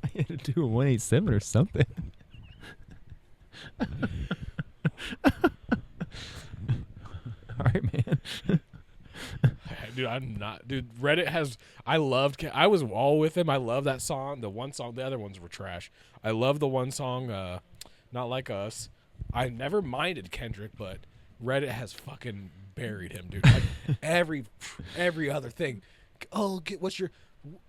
I had to do a 187 or something. All right, man. Dude, I'm not. Dude, Reddit has. I was all with him. I love that song. The one song. The other ones were trash. I love the one song, Not Like Us. I never minded Kendrick, but Reddit has fucking buried him, dude. Like every other thing. Oh, what's your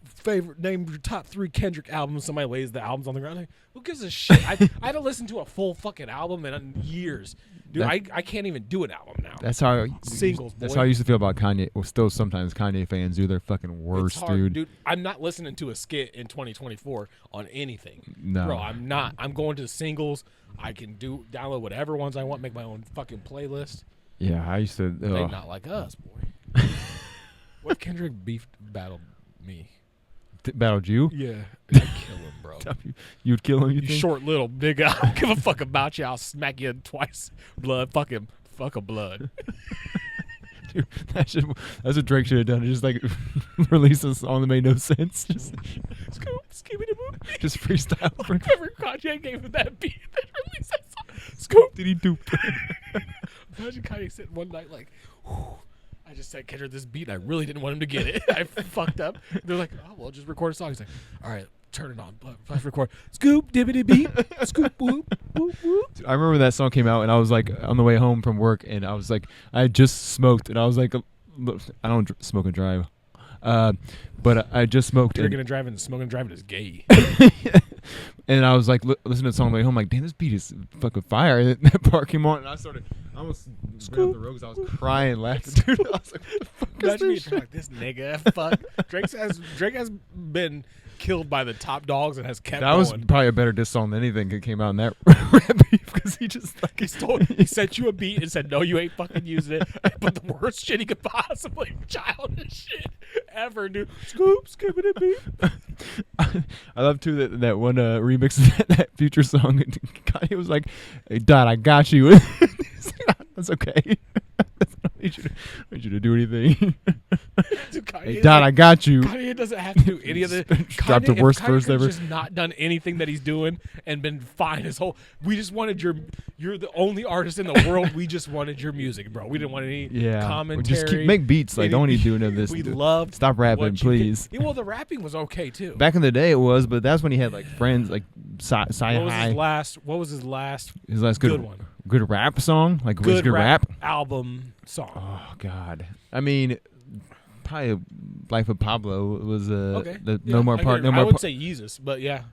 favorite? Name your top 3 Kendrick albums. Somebody lays the albums on the ground. Like, who gives a shit? I haven't listened to a full fucking album in years. Dude, I can't even do an album now. That's how singles. That's how I used to feel about Kanye. Well, still sometimes Kanye fans do. They're fucking worse, it's hard, dude. I'm not listening to a skit in 2024 on anything. No, bro, I'm not. I'm going to the singles. I can download whatever ones I want. Make my own fucking playlist. Yeah, I used to. They not like us, boy. What Kendrick beef battled me? Battled you? Yeah, I'd kill him, bro. You'd kill him? You think? Little nigga. I don't give a fuck about you. I'll smack you twice. Blood. Fuck him. Fuck a blood. Dude, that's what Drake should have done. Just like release a song that made no sense. Just Scooby-Doo. Just freestyle. Whoever Kanye gave him that beat that released that song. Scoop. Did he do? Imagine Kanye sitting one night like, whew, just sent Kendrick this beat. And I really didn't want him to get it. I fucked up. They're like, oh, well, just record a song. He's like, all right, turn it on. Let's record. Scoop, dibbity beat. Scoop, whoop, whoop, whoop. I remember when that song came out, and I was like on the way home from work, and I was like, I had just smoked, and I was like, I don't smoke and drive, but I just smoked. Drinking and driving, smoking and driving is gay. And I was like, listening to the song on the way home, like, damn, this beat is fucking fire. And that part came on, and I almost ran up the road because I was crying, laughing. Dude, I was like, what the fuck is this shit? Like, this nigga, fuck. Drake has been killed by the top dogs and has kept that going. Was probably a better diss song than anything that came out in that rap beef because he just like he sent you a beat and said, no, you ain't fucking using it. But the worst shit he could possibly, childish shit ever, dude. Scoop, skipping it, beat. I love too that one remix of that Future song. Kanye was like, "Hey, Dot, I got you." That's okay. I don't need you to do anything. Dude, Hey, Dot, I got you. Kanye doesn't have to do any of the. Dropped the worst verse ever. Just not done anything that he's doing and been fine his whole. We just wanted you're the only artist in the world. We just wanted your music, bro. We didn't want any commentary. Just make beats. Like, don't need to do any of this. We loved. Stop rapping, please. Well, the rapping was okay too. Back in the day, it was, but that's when he had like friends, like High. What was his last? His last good one. Good rap song, like good rap album song. Oh God, I mean, probably Life of Pablo was No More Parties. I would say Yeezus, but yeah.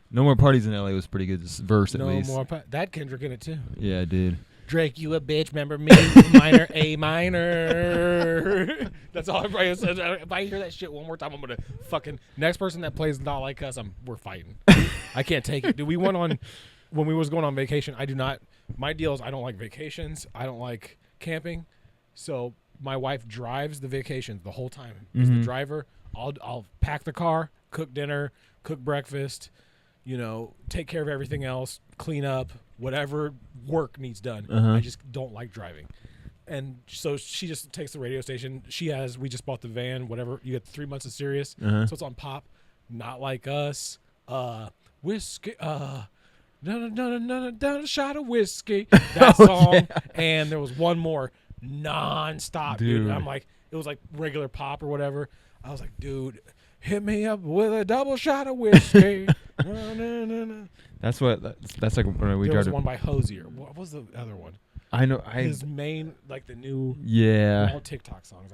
No More Parties in LA was pretty good. This verse at least. That Kendrick in it too. Yeah, it did. Drake, you a bitch. Remember me, minor, A minor. That's all everybody says. If I hear that shit one more time, I'm gonna fucking next person that plays Not Like Us. We're fighting. I can't take it. Dude, we went on when we was going on vacation. I do not. My deal is I don't like vacations. I don't like camping. So my wife drives the vacations the whole time. Is the driver. I'll pack the car, cook dinner, cook breakfast. Take care of everything else, clean up, whatever work needs done. I just don't like driving. And so she just takes the radio station. We just bought the van, whatever. You get 3 months of Sirius. So it's on pop. Not Like Us. Whiskey. Down a shot of whiskey. That song. Yeah. And there was one more nonstop, dude. I'm like, it was like regular pop or whatever. I was like, dude, hit me up with a double shot of whiskey. That's like when we there was tried one by Hosier. What was the other one? I know. His main, like the new. Yeah. All TikTok songs.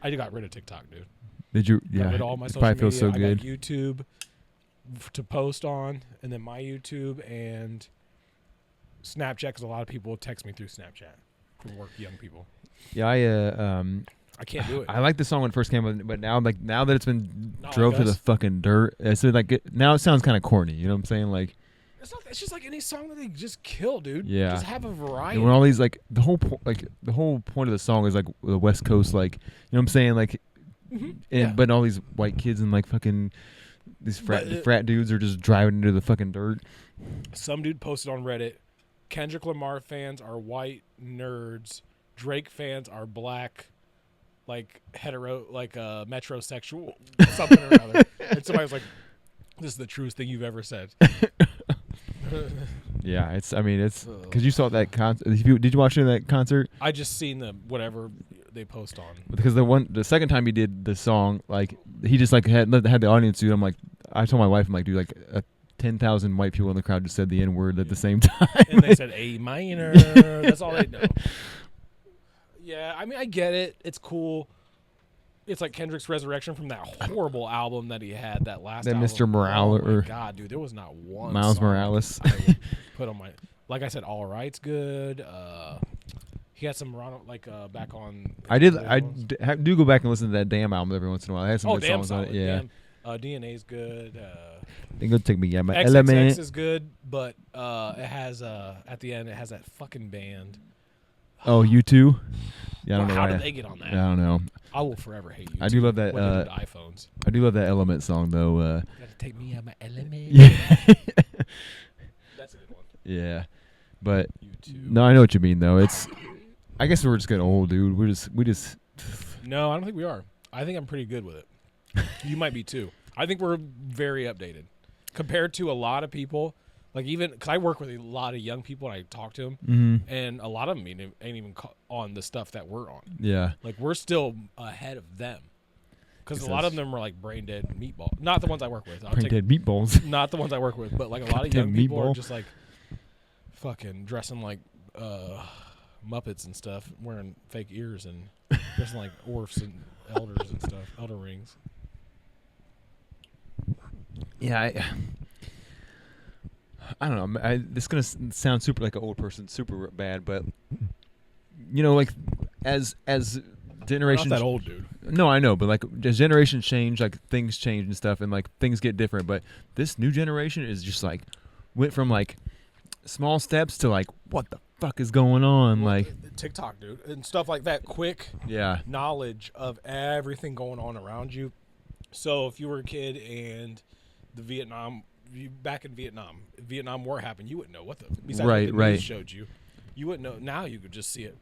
I got rid of TikTok, dude. Did you? Yeah. Got rid of all my social media. Feels so good. I got YouTube to post on, and then my YouTube and Snapchat, because a lot of people text me through Snapchat from work, young people. Yeah, I can't do it. I like the song when it first came out, but now that it's been Not drove like to the fucking dirt, so now it sounds kind of corny. You know what I'm saying? Like, it's just like any song that they just kill, dude. Yeah. Just have a variety. And when all these the whole point of the song is like the West Coast, like, you know what I'm saying? Like, but all these white kids and like fucking these frat dudes are just driving into the fucking dirt. Some dude posted on Reddit, Kendrick Lamar fans are white nerds. Drake fans are black, like hetero, like metrosexual, something or another. And somebody was like, "This is the truest thing you've ever said." Yeah, it's because you saw that concert. Did you watch any of that concert? I just seen the whatever they post on. Because the second time he did the song, like he just like had the audience do. I'm like, I told my wife, I'm like, dude, like 10,000 white people in the crowd just said the N word at the same time, and they said A minor. That's all they know. Yeah, I mean, I get it. It's cool. It's like Kendrick's resurrection from that horrible album that he had, that last album. Mr. Morales. Oh, my God, dude. There was not one Miles song Morales. I would put on my... Like I said, All Right's good. He had some back on... I do go back and listen to that Damn album every once in a while. I had some good songs on it. Yeah. DNA's good. They go take me. Yeah, my XXX element is good, but it has at the end it has that fucking band. Oh, U2. Yeah, I don't know how did they get on that? I don't know. I will forever hate you. I do love that. What they did to iPhones. I do love that Element song though. You gotta take me out my element. Yeah. That's a good one. Yeah, but U2. No, I know what you mean though. I guess we're just getting old, dude. We just. No, I don't think we are. I think I'm pretty good with it. You might be too. I think we're very updated compared to a lot of people. Like even because I work with a lot of young people and I talk to them, and a lot of them ain't even on the stuff that we're on. Yeah, like we're still ahead of them because a lot of them are like brain dead meatball. Not the ones I work with. brain dead meatballs. Not the ones I work with, but like a lot of young people are just like fucking dressing like Muppets and stuff, wearing fake ears and dressing like orphs and elders and stuff, elder rings. Yeah, I don't know. This is gonna sound super like an old person, super bad, but you know, like as generations. Not that old, dude. No, I know, but like as generations change, like things change and stuff, and like things get different. But this new generation is just like went from like small steps to like what the fuck is going on, like TikTok, dude, and stuff like that. Quick, knowledge of everything going on around you. So if you were a kid and back in Vietnam War happened, you wouldn't know what the besides what the news showed you. You wouldn't know. Now you could just see it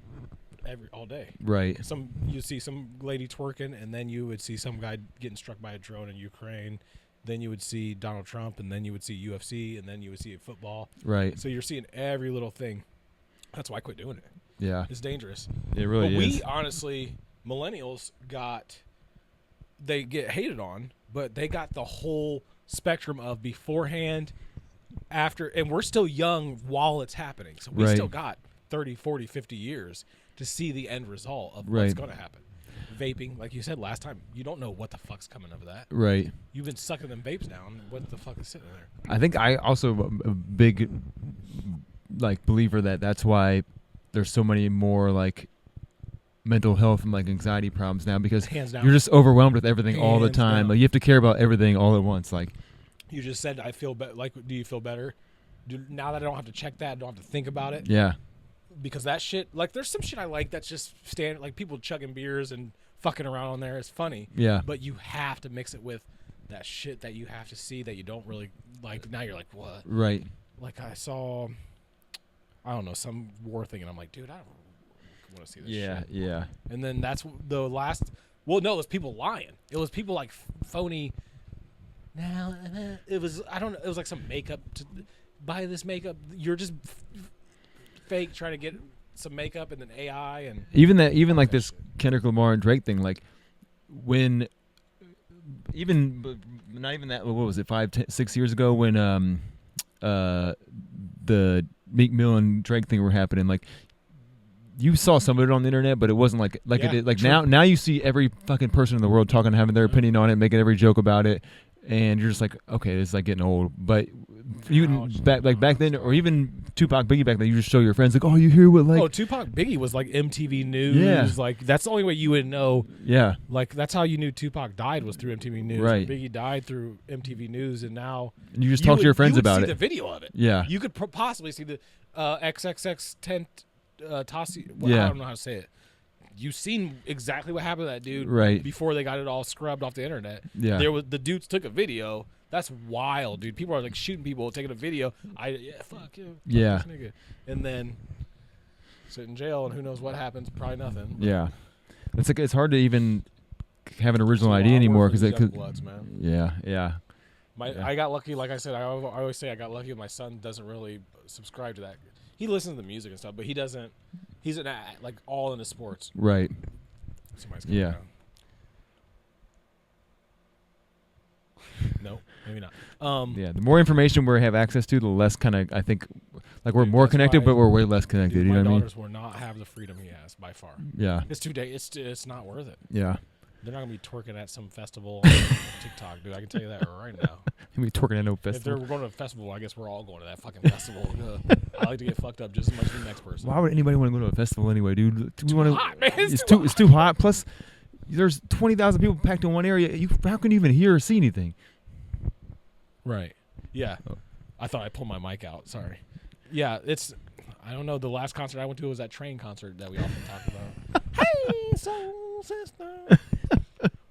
all day. Right. You see some lady twerking, and then you would see some guy getting struck by a drone in Ukraine. Then you would see Donald Trump, and then you would see UFC, and then you would see football. Right. So you're seeing every little thing. That's why I quit doing it. Yeah. It's dangerous. It really is. We honestly, millennials they get hated on, but they got the whole spectrum of beforehand, after, and we're still young while it's happening. So we still got 30, 40, 50 years to see the end result of what's going to happen. Vaping, like you said last time, you don't know what the fuck's coming of that. Right. You've been sucking them vapes down. What the fuck is sitting there? I think I also a big like believer that's why there's so many more like mental health and like anxiety problems now, because you're just overwhelmed with everything all the time. Like you have to care about everything all at once. Like you just said, I feel better. Like, do you feel better? Now that I don't have to check that, I don't have to think about it. Yeah. Because that shit, like, there's some shit I like that's just standard, like people chugging beers and fucking around on there is funny. Yeah. But you have to mix it with that shit that you have to see that you don't really like. Now you're like, what? Right. Like I saw, I don't know, some war thing, and I'm like, dude, I don't want to see this shit. Yeah. And then that's the last. Well, no, it was people lying. It was people like phony. Now it was, I don't know. It was like some makeup to buy this makeup. You're just fake trying to get some makeup and then AI and even like this shit. Kendrick Lamar and Drake thing. Like when not even that. What was it? 6 years ago when the Meek Mill and Drake thing were happening. Like you saw some of it on the internet, but it wasn't like it is. Like true. Now you see every fucking person in the world talking, having their opinion on it, making every joke about it. And you're just like, okay, this is like getting old. But you back then, or even Tupac, Biggie back then, you just show your friends like, oh, you hear what like? Oh, Tupac, Biggie was like MTV News. Yeah. Like that's the only way you would know. Yeah. Like that's how you knew Tupac died, was through MTV News. Right. Biggie died through MTV News, and now you just talk to your friends about it. You would see the video of it. Yeah. You could possibly see the XXX tent Tossie. Yeah. I don't know how to say it. You've seen exactly what happened to that dude before they got it all scrubbed off the internet. Yeah. The dudes took a video. That's wild, dude. People are like shooting people, taking a video. Fuck you. Yeah. This nigga. And then sit in jail, and who knows what happens? Probably nothing. Yeah. It's like it's hard to even have an original idea anymore because man. Yeah. I got lucky. Like I said, I always say I got lucky. My son doesn't really subscribe to that. He listens to the music and stuff, but he doesn't. He's like all into sports. Right. Somebody's coming down. No, maybe not. The more information we have access to, the less kind of I think, like we're more connected, but we're way less connected. Dude, you know what I mean? My daughters will not have the freedom he has by far. Yeah. It's 2 days. It's not worth it. Yeah. They're not gonna be twerking at some festival on TikTok, dude. I can tell you that right now. Gonna be twerking at no festival. If they're going to a festival, I guess we're all going to that fucking festival. I like to get fucked up just as much as the next person. Why would anybody want to go to a festival anyway, dude? Too hot, man. It's too hot. Plus, there's 20,000 people packed in one area. How can you even hear or see anything? Right. Yeah. Oh. I thought I pulled my mic out. Sorry. Yeah, I don't know. The last concert I went to was that Train concert that we often talk about. Hey, soul sister.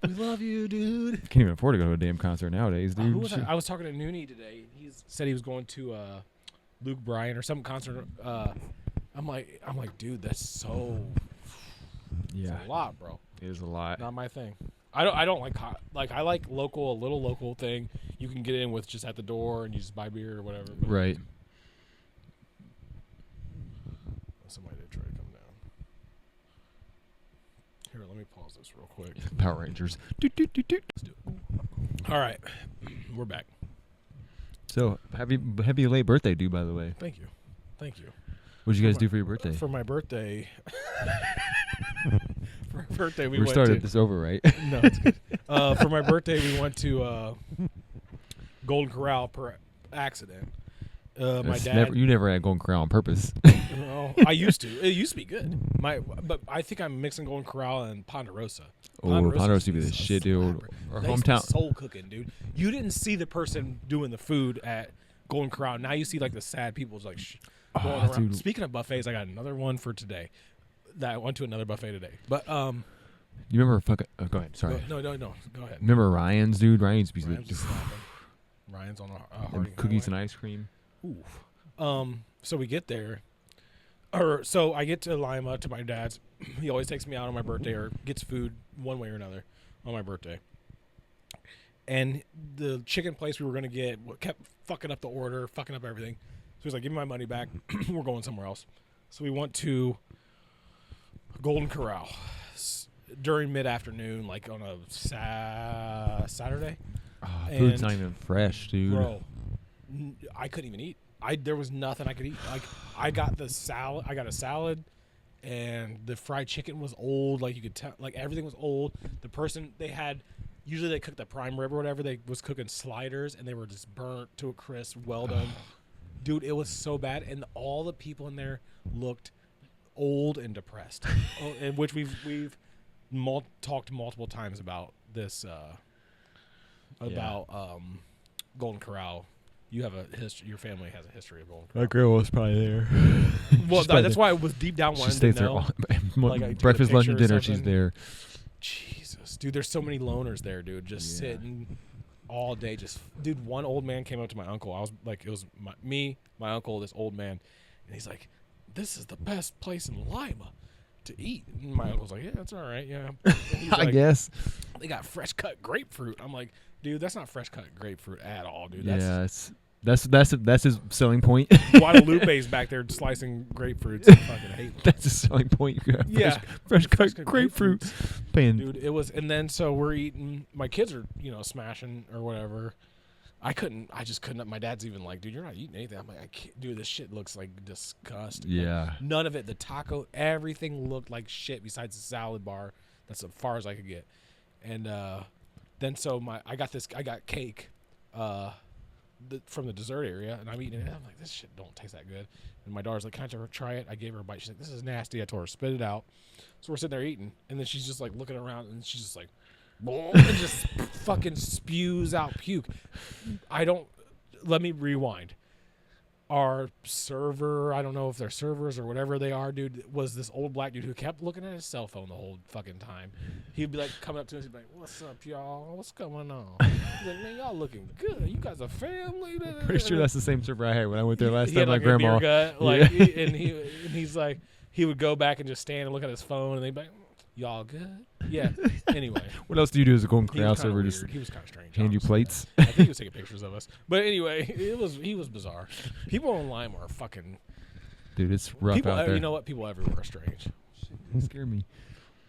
We love you, dude. Can't even afford to go to a damn concert nowadays, dude. Who was I was talking to Noonie today. He said he was going to Luke Bryan or some concert. I'm like, dude, that's so. Yeah. It's a lot, bro. It is a lot. Not my thing. I don't like I like a little local thing you can get in with just at the door and you just buy beer or whatever. But Right. somebody did try to come down. Here, let me pause this real quick. Power Rangers. All right, we're back. So happy late birthday, dude. By the way, Thank you. What'd you guys do for your birthday? For my birthday. For my birthday, we We're went started to. this over, right? No, it's good. For my birthday, we went to Golden Corral per accident. My dad. You never had Golden Corral on purpose. No, I used to. It used to be good. But I think I'm mixing Golden Corral and Ponderosa. Ponderosa would be the shit, dude. Our hometown soul cooking, dude. You didn't see the person doing the food at Golden Corral. Now you see like the sad people like going around. Dude. Speaking of buffets, I got another one for today. That I went to another buffet today. But you remember fucking? Go ahead. Sorry. No. Go ahead. Remember Ryan's, dude? Ryan's Ryan's on a and cookies and ice cream. Oof. So we get there. So I get to Lima to my dad's. He always takes me out on my birthday or gets food one way or another on my birthday. And the chicken place we were going to get kept fucking up the order, fucking up everything. So he's like, give me my money back. We're going somewhere else. So we went to Golden Corral during mid-afternoon, like on a Saturday. Food's not even fresh, dude. Bro, I couldn't even eat. There was nothing I could eat. Like I got a salad, and the fried chicken was old. Like you could tell, like everything was old. The person usually they cook the prime rib or whatever. They was cooking sliders, and they were just burnt to a crisp, well done. Dude, it was so bad, and all the people in there looked old and depressed. In which we've talked multiple times about this Golden Corral. You have a history. Your family has a history of Golden Corral. My grandma was probably there. Well, that's why it was deep down wanting to know. Breakfast, lunch, and dinner. She's there. Jesus, dude, there's so many loners there, dude. Just sitting all day. Dude, one old man came up to my uncle. I was like, it was my uncle, this old man, and he's like, "This is the best place in Lima to eat." And my uncle's like, "Yeah, that's all right, yeah." I guess they got fresh cut grapefruit. I'm like, dude, that's not fresh cut grapefruit at all, dude. That's his selling point. Guadalupe's back there slicing grapefruits. I fucking hate them. That's his selling point. Fresh cut grapefruit. Dude, it was, and then so we're eating. My kids are, smashing or whatever. I just couldn't. My dad's even like, dude, you're not eating anything. I'm like, I can't, dude, this shit looks like disgusting. Yeah. Like, none of it. The taco, everything looked like shit besides the salad bar. That's as far as I could get. And then so I got cake from the dessert area, and I'm eating it. I'm like, this shit don't taste that good. And my daughter's like, can I try it? I gave her a bite. She's like, this is nasty. I told her, spit it out. So we're sitting there eating, and then she's just like looking around, and she's just like, and just fucking spews out puke. Let me rewind. Our server, I don't know if they're servers or whatever they are, dude, was this old black dude who kept looking at his cell phone the whole fucking time. He'd be like coming up to us, he'd be like, "What's up, y'all? What's going on?" He's like, "Man, y'all looking good. You guys a family?" Pretty sure that's the same server I had when I went there last he time. had My like grandma. a beer gut, and he's like, he would go back and just stand and look at his phone, and they'd be like, "Y'all good?" Yeah. Anyway. What else do you do as a Golden Corral server? Weird. Just he was kind of strange. hand you plates. I think he was taking pictures of us. But anyway, he was bizarre. People online are fucking. Dude, it's rough out there. You know what? People everywhere are strange. You scare me.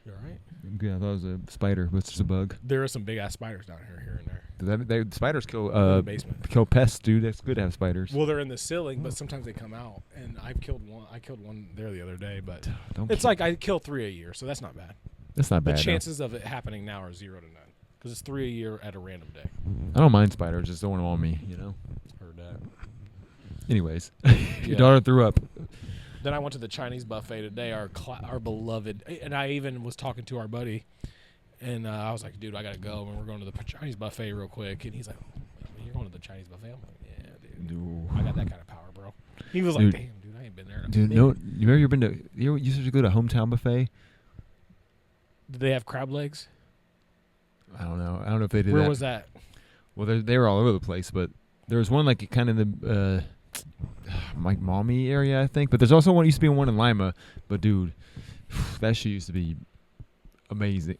You all right? Yeah, I thought it was a spider, but it's just a bug. There are some big ass spiders down here and there. Spiders kill basement. Kill pests, dude. That's good to have spiders. Well, they're in the ceiling, but sometimes they come out. And I killed one there the other day, but it's like I kill 3 a year, so that's not bad. That's not bad. The chances of it happening now are 0 to none because it's 3 a year at a random day. I don't mind spiders, just don't want them on me, Heard that. Anyways, your daughter threw up. Then I went to the Chinese buffet today, our beloved, and I even was talking to our buddy, and I was like, dude, I gotta go, and we're going to the Chinese buffet real quick, and he's like, you're going to the Chinese buffet? I'm like, yeah, dude, I got that kind of power, bro. He was like, damn, dude, I ain't been there. Dude, no, you ever been to? You used to go to Hometown Buffet? Did they have crab legs? I don't know. I don't know if they did. Where was that? Well, they were all over the place, but there was one like kind of in the like Maumee area, I think. But there's also one used to be one in Lima. But dude, that shit used to be amazing.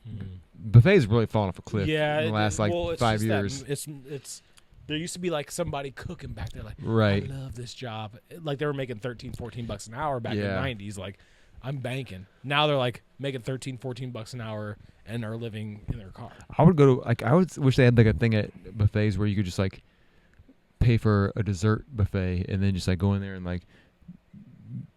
Buffets really fallen off a cliff Yeah, in the last like well, it's 5 just years. It's there used to be like somebody cooking back there, like Right. I love this job. Like they were making $13-14 an hour back Yeah. in the 90s. Like I'm banking. Now they're like making $13-14 an hour and are living in their car. I would go to like I would wish they had like a thing at buffets where you could just like pay for a dessert buffet and then just like go in there and like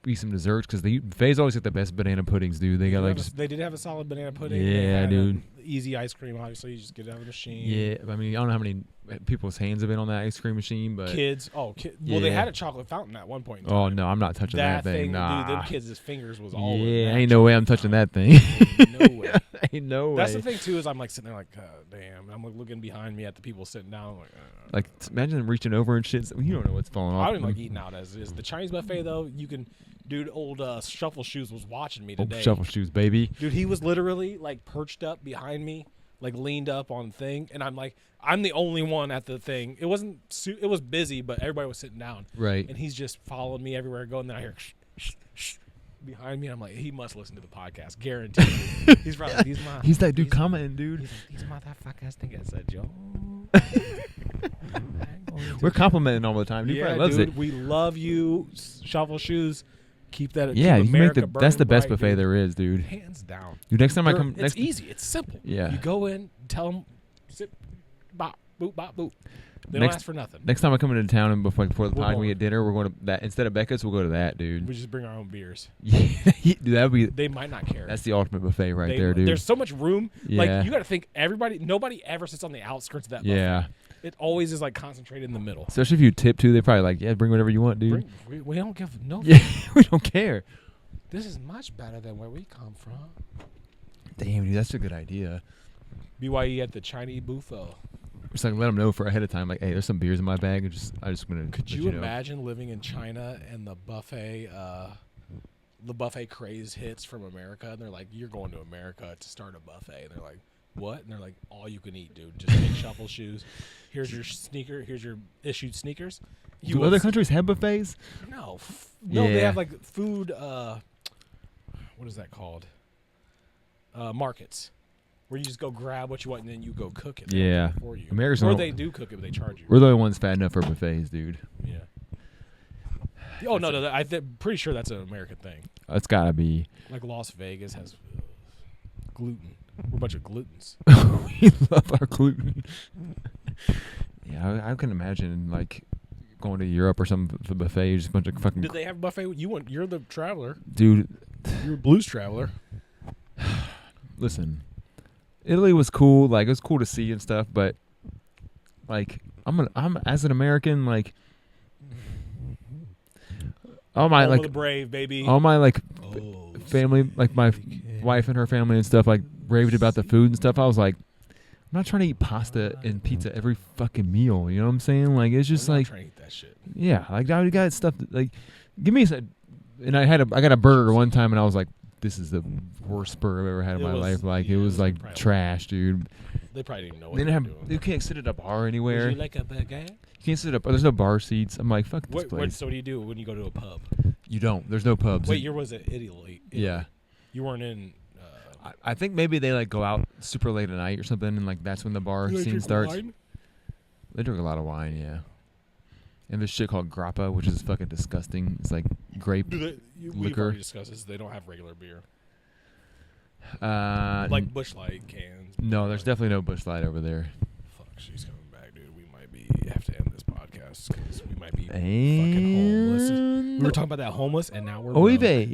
eat some desserts because the buffets always get the best banana puddings, dude. They got like They did have a solid banana pudding. Yeah, They had dude. Easy ice cream. Obviously, you just get it out of the machine. yeah. I mean, I don't know how many people's hands have been on that ice cream machine, but Kids. Well, they Yeah. had a chocolate fountain at one point. In time. oh no, I'm not touching that thing. Nah. dude. Them kids' fingers was all. Yeah, over ain't no way I'm touching that thing. No way. Ain't no way. That's the thing too. Is I'm like sitting there like, God damn. And I'm like looking behind me at the people sitting down. I'm like, Like, imagine them reaching over and shit. You don't know what's falling off. I don't even like eating out as is. The Chinese buffet though, you can. Dude, old Shuffle Shoes was watching me today. Shuffle shoes, baby. Dude, he was literally like perched up behind me, like leaned up on the thing, and I'm like, I'm the only one at the thing. It wasn't. It was busy, but everybody was sitting down. Right. And he's just following me everywhere I go, and then I hear behind me. And I'm like, he must listen to the podcast, guaranteed. He's probably like, He's that dude commenting, dude. He's like, these motherfuckers think it's a joke. We're complimenting all the time. Dude probably loves dude, it. we love you, Shuffle Shoes. Keep that. Yeah, keep you make America that's burning the best bright, buffet dude. there is, dude. Hands down. Dude, next time I come, It's easy. It's simple. Yeah. You go in, tell them, sit, bop, boop, bop, boop. They Next- don't ask for nothing. next time I come into town and before the We're pod we going. get dinner, we're going to that instead of Becca's, we'll go to that, dude. We just bring our own beers. Yeah, dude, that'd be They might not care. that's the ultimate buffet right there, dude. There's so much room. Yeah. Like you got to think nobody ever sits on the outskirts of that buffet. Yeah, It always is like concentrated in the middle. especially if you tip too, they probably like, yeah, bring whatever you want, dude. We don't give no. Yeah, we don't care. This is much better than where we come from. Damn, dude, that's a good idea. BYE at the Chinese buffet. Just like let them know for ahead of time, like, hey, there's some beers in my bag, and I just gonna. Could let you know. imagine living in China and the buffet craze hits from America, and they're like, "You're going to America to start a buffet," and they're like, "What?" And they're like, "All you can eat, dude. Just take Shuffle Shoes. Here's your sneaker. Here's your issued sneakers." Do other countries have buffets? No, no, they Yeah. have like food. What is that called? Markets, where you just go grab what you want and then you go cook it. They Yeah. do it for you. America's or not- they do cook it, but they charge you. We're the only ones fat enough for buffets, dude. Yeah. Oh no, I'm pretty sure that's an American thing. That's gotta be. Like Las Vegas has gluten. We're a bunch of glutens. We love our gluten. Yeah, I can imagine like going to Europe or some buffet, just a bunch of fucking Did they have buffet? You're the traveler. dude. You're a blues traveler. Listen, Italy was cool. Like it was cool to see and stuff, but like I'm as an American, like all my Home like of the brave, baby. all my like Oh, family, like my wife and her family and stuff, like raved about the food and stuff. I was like, I'm not trying to eat pasta and pizza every fucking meal. You know what I'm saying? Like it's just I'm not like, trying to eat that shit. yeah, like I got stuff that, like, give me some. And I got a burger one time and I was like, this is the worst burger I've ever had in my life. Like it was like trash, dude. They probably didn't know what They they didn't were have. doing. You can't sit at a bar anywhere. Would you like a burger? You can't sit up. There's no bar seats. I'm like, fuck this So place. what do you do when you go to a pub? You don't. There's no pubs. Wait, was at Italy. Yeah. You weren't in. I think maybe they like go out super late at night or something, and like that's when the bar You scene drink starts. wine? They drink a lot of wine, yeah. And this shit called grappa, which is fucking disgusting. It's like grape We've liquor. already discussed this. They don't have regular beer. Like Bush Light cans. no, there's definitely no Busch Light over there. Fuck, she's coming back, dude. We might have to end this podcast because we might be fucking homeless. We were talking about that homeless, and now we're broke. Oive.